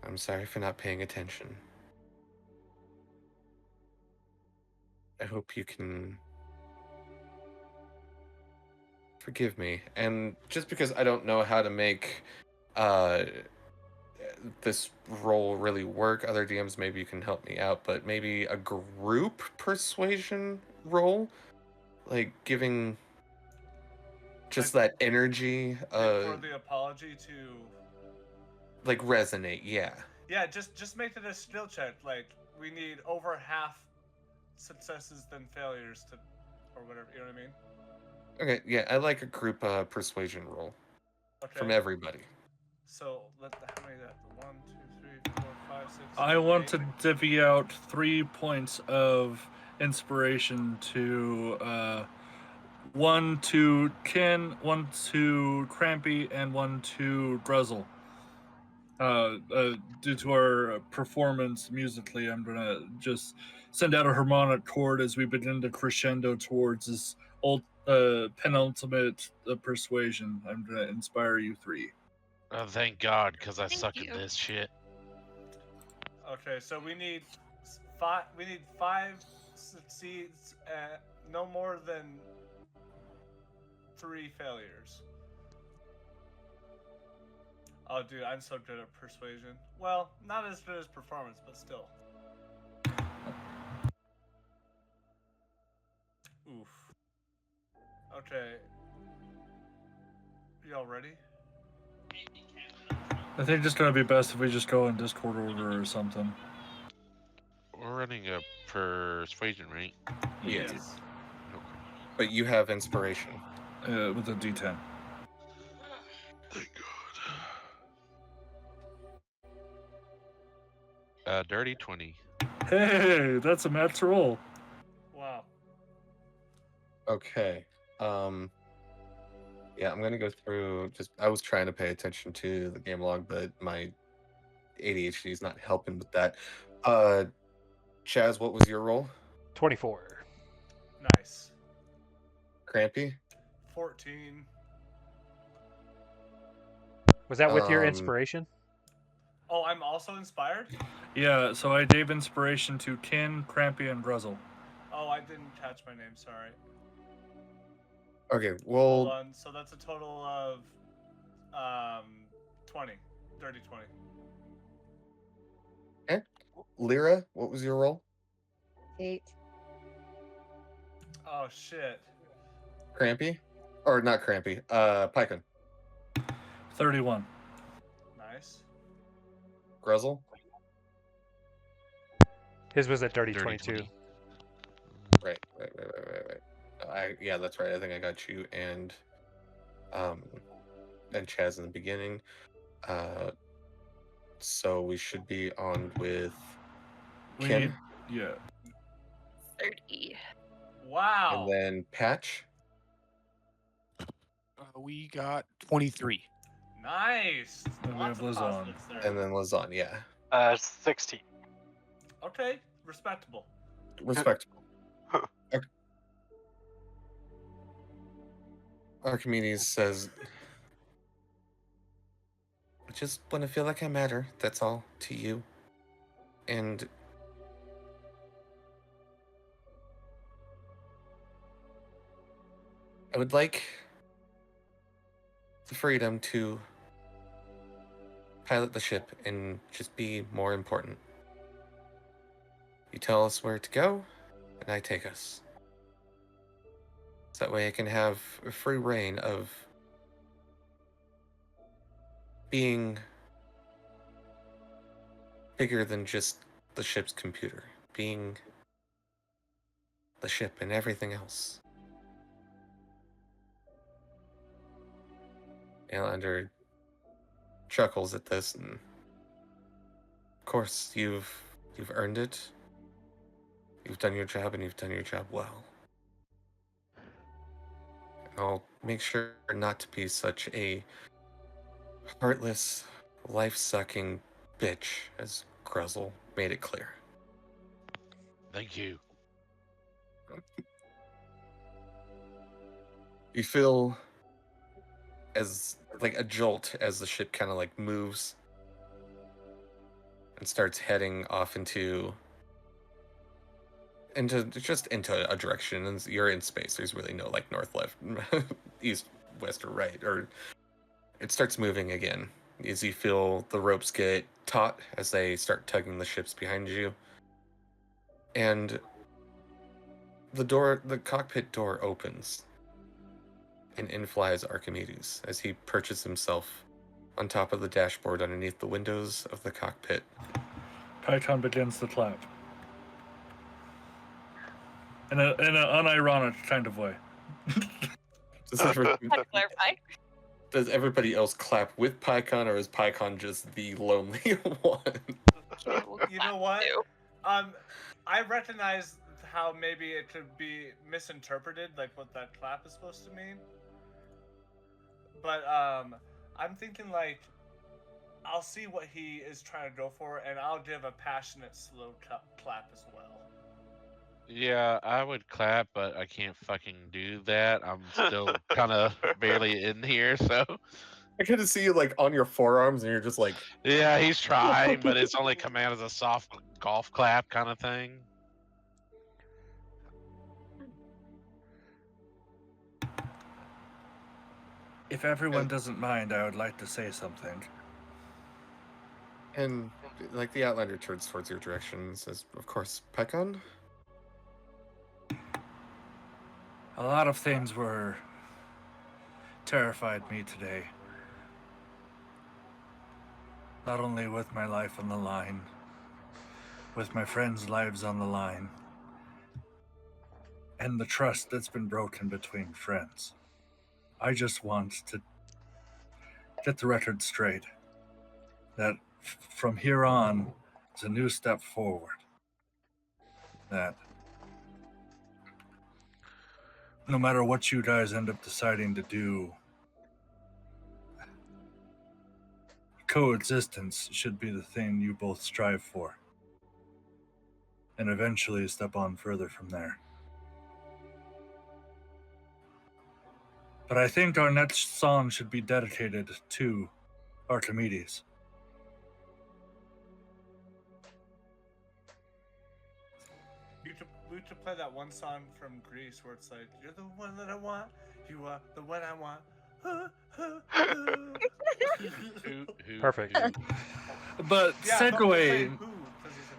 I'm sorry for not paying attention. I hope you can forgive me. And just because I don't know how to make this role really work, other DMs, maybe you can help me out, but maybe a group persuasion role, like giving just that energy For the apology to like resonate. Yeah, just make it a skill check. Like, we need over half successes than failures to, or whatever, you know what I mean? okay, yeah, I like a group persuasion roll from everybody. So how many is that? 1, 2, 3, 4, 5, 6. I want to divvy out 3 points of inspiration to 1 to Ken, 1 to Crampy, and 1 to Druzzle. Due to our performance musically, I'm gonna just send out a harmonic chord as we begin to crescendo towards this penultimate persuasion. I'm gonna inspire you 3. Oh, thank God, because I Thank suck you. at this shit. Okay, so we need 5. We need 5 succeeds, no more than 3 failures. Oh, dude, I'm so good at persuasion. Well, not as good as performance, but still. Oof. Okay. Y'all ready? I think it's gonna be best if we just go in Discord order or something. We're running a persuasion, right? Yes. Yes. But you have inspiration. With a D10. Thank God. Dirty 20. Hey, that's a Matt's roll. Wow. Okay. Yeah, I'm gonna go through. I was trying to pay attention to the game log, but my ADHD is not helping with that. Chaz, what was your roll? 24. Nice. Crampy? 14. Was that with your inspiration? Oh, I'm also inspired? Yeah, so I gave inspiration to Kin, Crampy, and Gruzzle. Oh, I didn't catch my name, sorry. Okay, Hold well, on, so that's a total of 20. Dirty 20. Lyra, what was your roll? 8. Oh, shit. Crampy? Or not Crampy, Pykon. 31. Nice. Gruzzle? His was at dirty, Dirty 22. 20. Right. Yeah, that's right. I think I got you and Chaz in the beginning. So we should be on with Kim. Yeah. 30. Wow. And then Patch. We got 23. Nice. And we Lots have of Lizon. positives there. And then Lazan, yeah. 16. Okay, respectable. Respectable. Archimedes says, I just want to feel like I matter, that's all, to you. And I would like the freedom to pilot the ship and just be more important. You tell us where to go, and I take us. So that way I can have a free reign of being bigger than just the ship's computer, being the ship and everything else. Outlander chuckles at this, and of course you've earned it. You've done your job, and you've done your job well. And I'll make sure not to be such a heartless, life-sucking bitch, as Gruzzle made it clear. Thank you. You feel as like a jolt as the ship kind of like moves and starts heading off into a direction, and you're in space. There's really no like north, left, east, west, or right. Or it starts moving again as you feel the ropes get taut as they start tugging the ships behind you, and the cockpit door opens, and in flies Archimedes as he perches himself on top of the dashboard underneath the windows of the cockpit. Pykon begins to clap. In an unironic kind of way. Does everybody else clap with Pykon, or is Pykon just the lonely one? You know what? I recognize how maybe it could be misinterpreted, like what that clap is supposed to mean. But I'm thinking like I'll see what he is trying to go for, and I'll give a passionate, slow clap as well. Yeah, I would clap, but I can't fucking do that. I'm still kind of barely in here, so. I kind of see you like on your forearms, and you're just like, Yeah, he's trying, but it's only come out as a soft golf clap kind of thing. If everyone doesn't mind, I would like to say something. and like the Outlander turns towards your direction and says, "Of course, Pykon." A lot of things terrified me today. Not only with my life on the line, with my friends' lives on the line, and the trust that's been broken between friends. I just want to get the record straight. That from here on, it's a new step forward. That no matter what you guys end up deciding to do, coexistence should be the thing you both strive for. And eventually step on further from there. But I think our next song should be dedicated to Archimedes. We should play that one song from Greece where it's like, "You're the one that I want, you are the one I want." Perfect. But Yeah, but we'll say segue. who, 'cause he's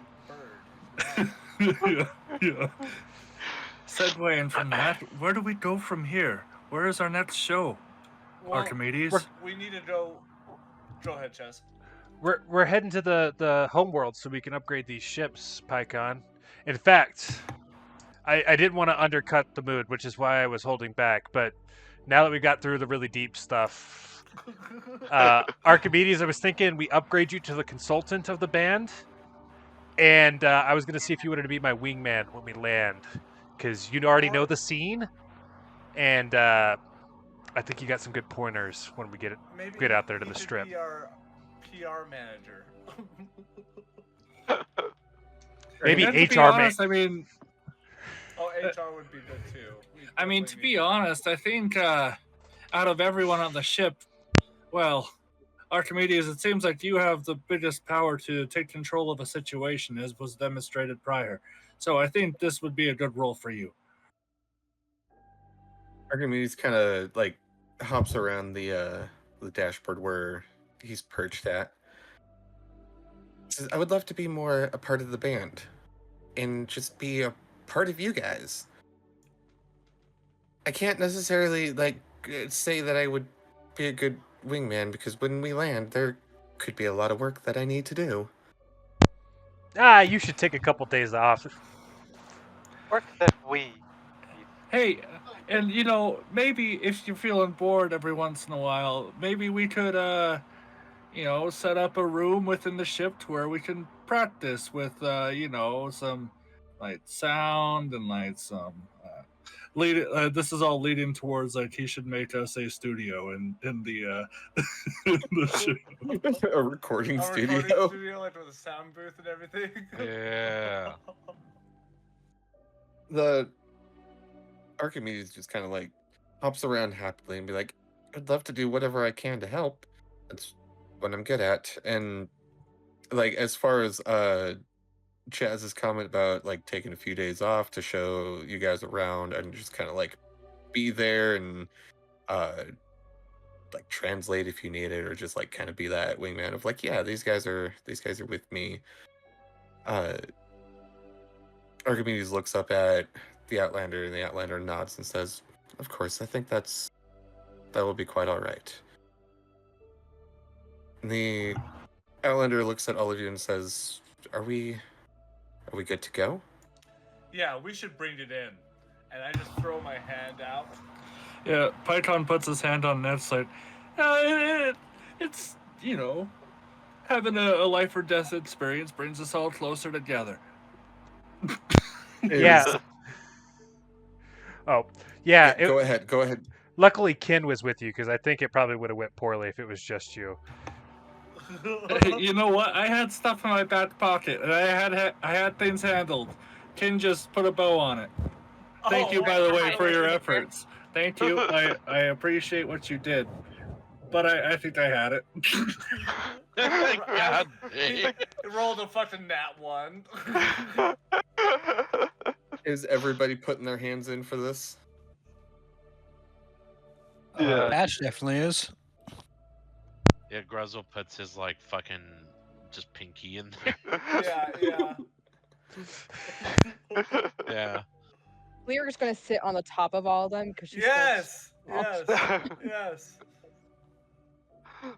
a bird. Yeah. Segueing from that, where do we go from here? Where is our next show? Well, Archimedes? we need to go. Go ahead, Chaz. We're heading to the homeworld so we can upgrade these ships, Pykon. In fact, I didn't want to undercut the mood, which is why I was holding back. But now that we got through the really deep stuff, Archimedes, I was thinking we upgrade you to the consultant of the band, and I was going to see if you wanted to be my wingman when we land, because you already know the scene, and I think you got some good pointers when we get out there to the strip. Be our PR manager. Maybe And to be HR honest, I mean, Oh, HR would be good too. I mean, to be honest, I think out of everyone on the ship, well, Archimedes, it seems like you have the biggest power to take control of a situation, as was demonstrated prior. So I think this would be a good role for you. Archimedes kind of like hops around the dashboard where he's perched at. Says, "I would love to be more a part of the band, and just be a part of you guys. I can't necessarily say that I would be a good wingman, because when we land, there could be a lot of work that I need to do." You should take a couple days off. Work that we. Hey, and maybe if you're feeling bored every once in a while, maybe we could, set up a room within the ship to where we can practice with, some like sound and like some. This is all leading towards like he should make us a studio in the in the show. A recording studio. Recording studio, like with a sound booth and everything. Yeah. The Archimedes just kind of like hops around happily and be like, "I'd love to do whatever I can to help. That's what I'm good at." And like, as far as Chazz's comment about like taking a few days off to show you guys around and just kind of like be there and like translate if you need it, or just like kind of be that wingman of like, yeah, these guys are with me. Archimedes looks up at the Outlander, and the Outlander nods and says, "Of course, I think that will be quite all right." And the Outlander looks at all of you and says, Are we good to go?" Yeah, we should bring it in. And I just throw my hand out. Yeah, Pykon puts his hand on Ned's like, it's, having a life or death experience brings us all closer together. Yeah. Oh, yeah. Go ahead. Luckily, Ken was with you, because I think it probably would have went poorly if it was just you. You know what? I had stuff in my back pocket, and I had things handled. Ken just put a bow on it. Thank you, by the way, for your efforts. Thank you. I appreciate what you did. But I think I had it. God He damn. rolled a fucking nat 1. Is everybody putting their hands in for this? Yeah. Patch definitely is. Yeah, Gruzzle puts his like fucking just pinky in there. Yeah. Yeah. We're just gonna sit on the top of all of them because she's Yes. small. Yes.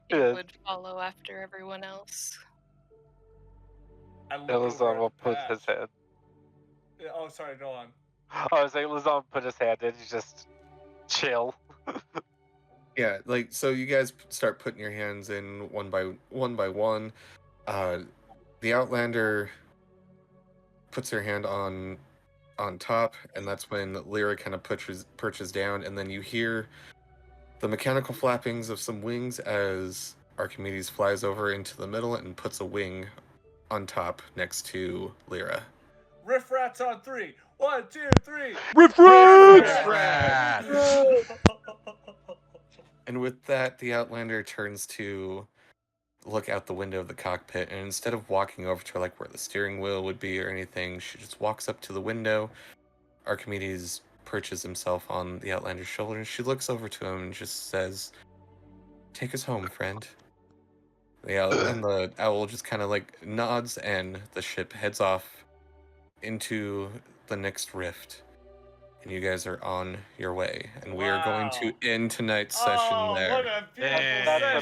It Yeah. would follow after everyone else. I look over Elazar at will the put his patch. hand. Yeah, oh, sorry. Go on. I was saying Lazon put his hand in, just chill. Yeah, like so you guys start putting your hands in one by one. The Outlander puts her hand on top, and that's when Lyra kind of perches down, and then you hear the mechanical flappings of some wings as Archimedes flies over into the middle and puts a wing on top next to Lyra. Riff rats on 3. 1, 2, 3. Riff Rat! And with that, the Outlander turns to look out the window of the cockpit, and instead of walking over to like where the steering wheel would be or anything, she just walks up to the window. Archimedes perches himself on the Outlander's shoulder, and she looks over to him and just says, "Take us home, friend." And the owl just kind of like nods, and the ship heads off into the next rift. And you guys are on your way. And we are going to Wow. end tonight's session Oh, there. what a beautiful Hey. session.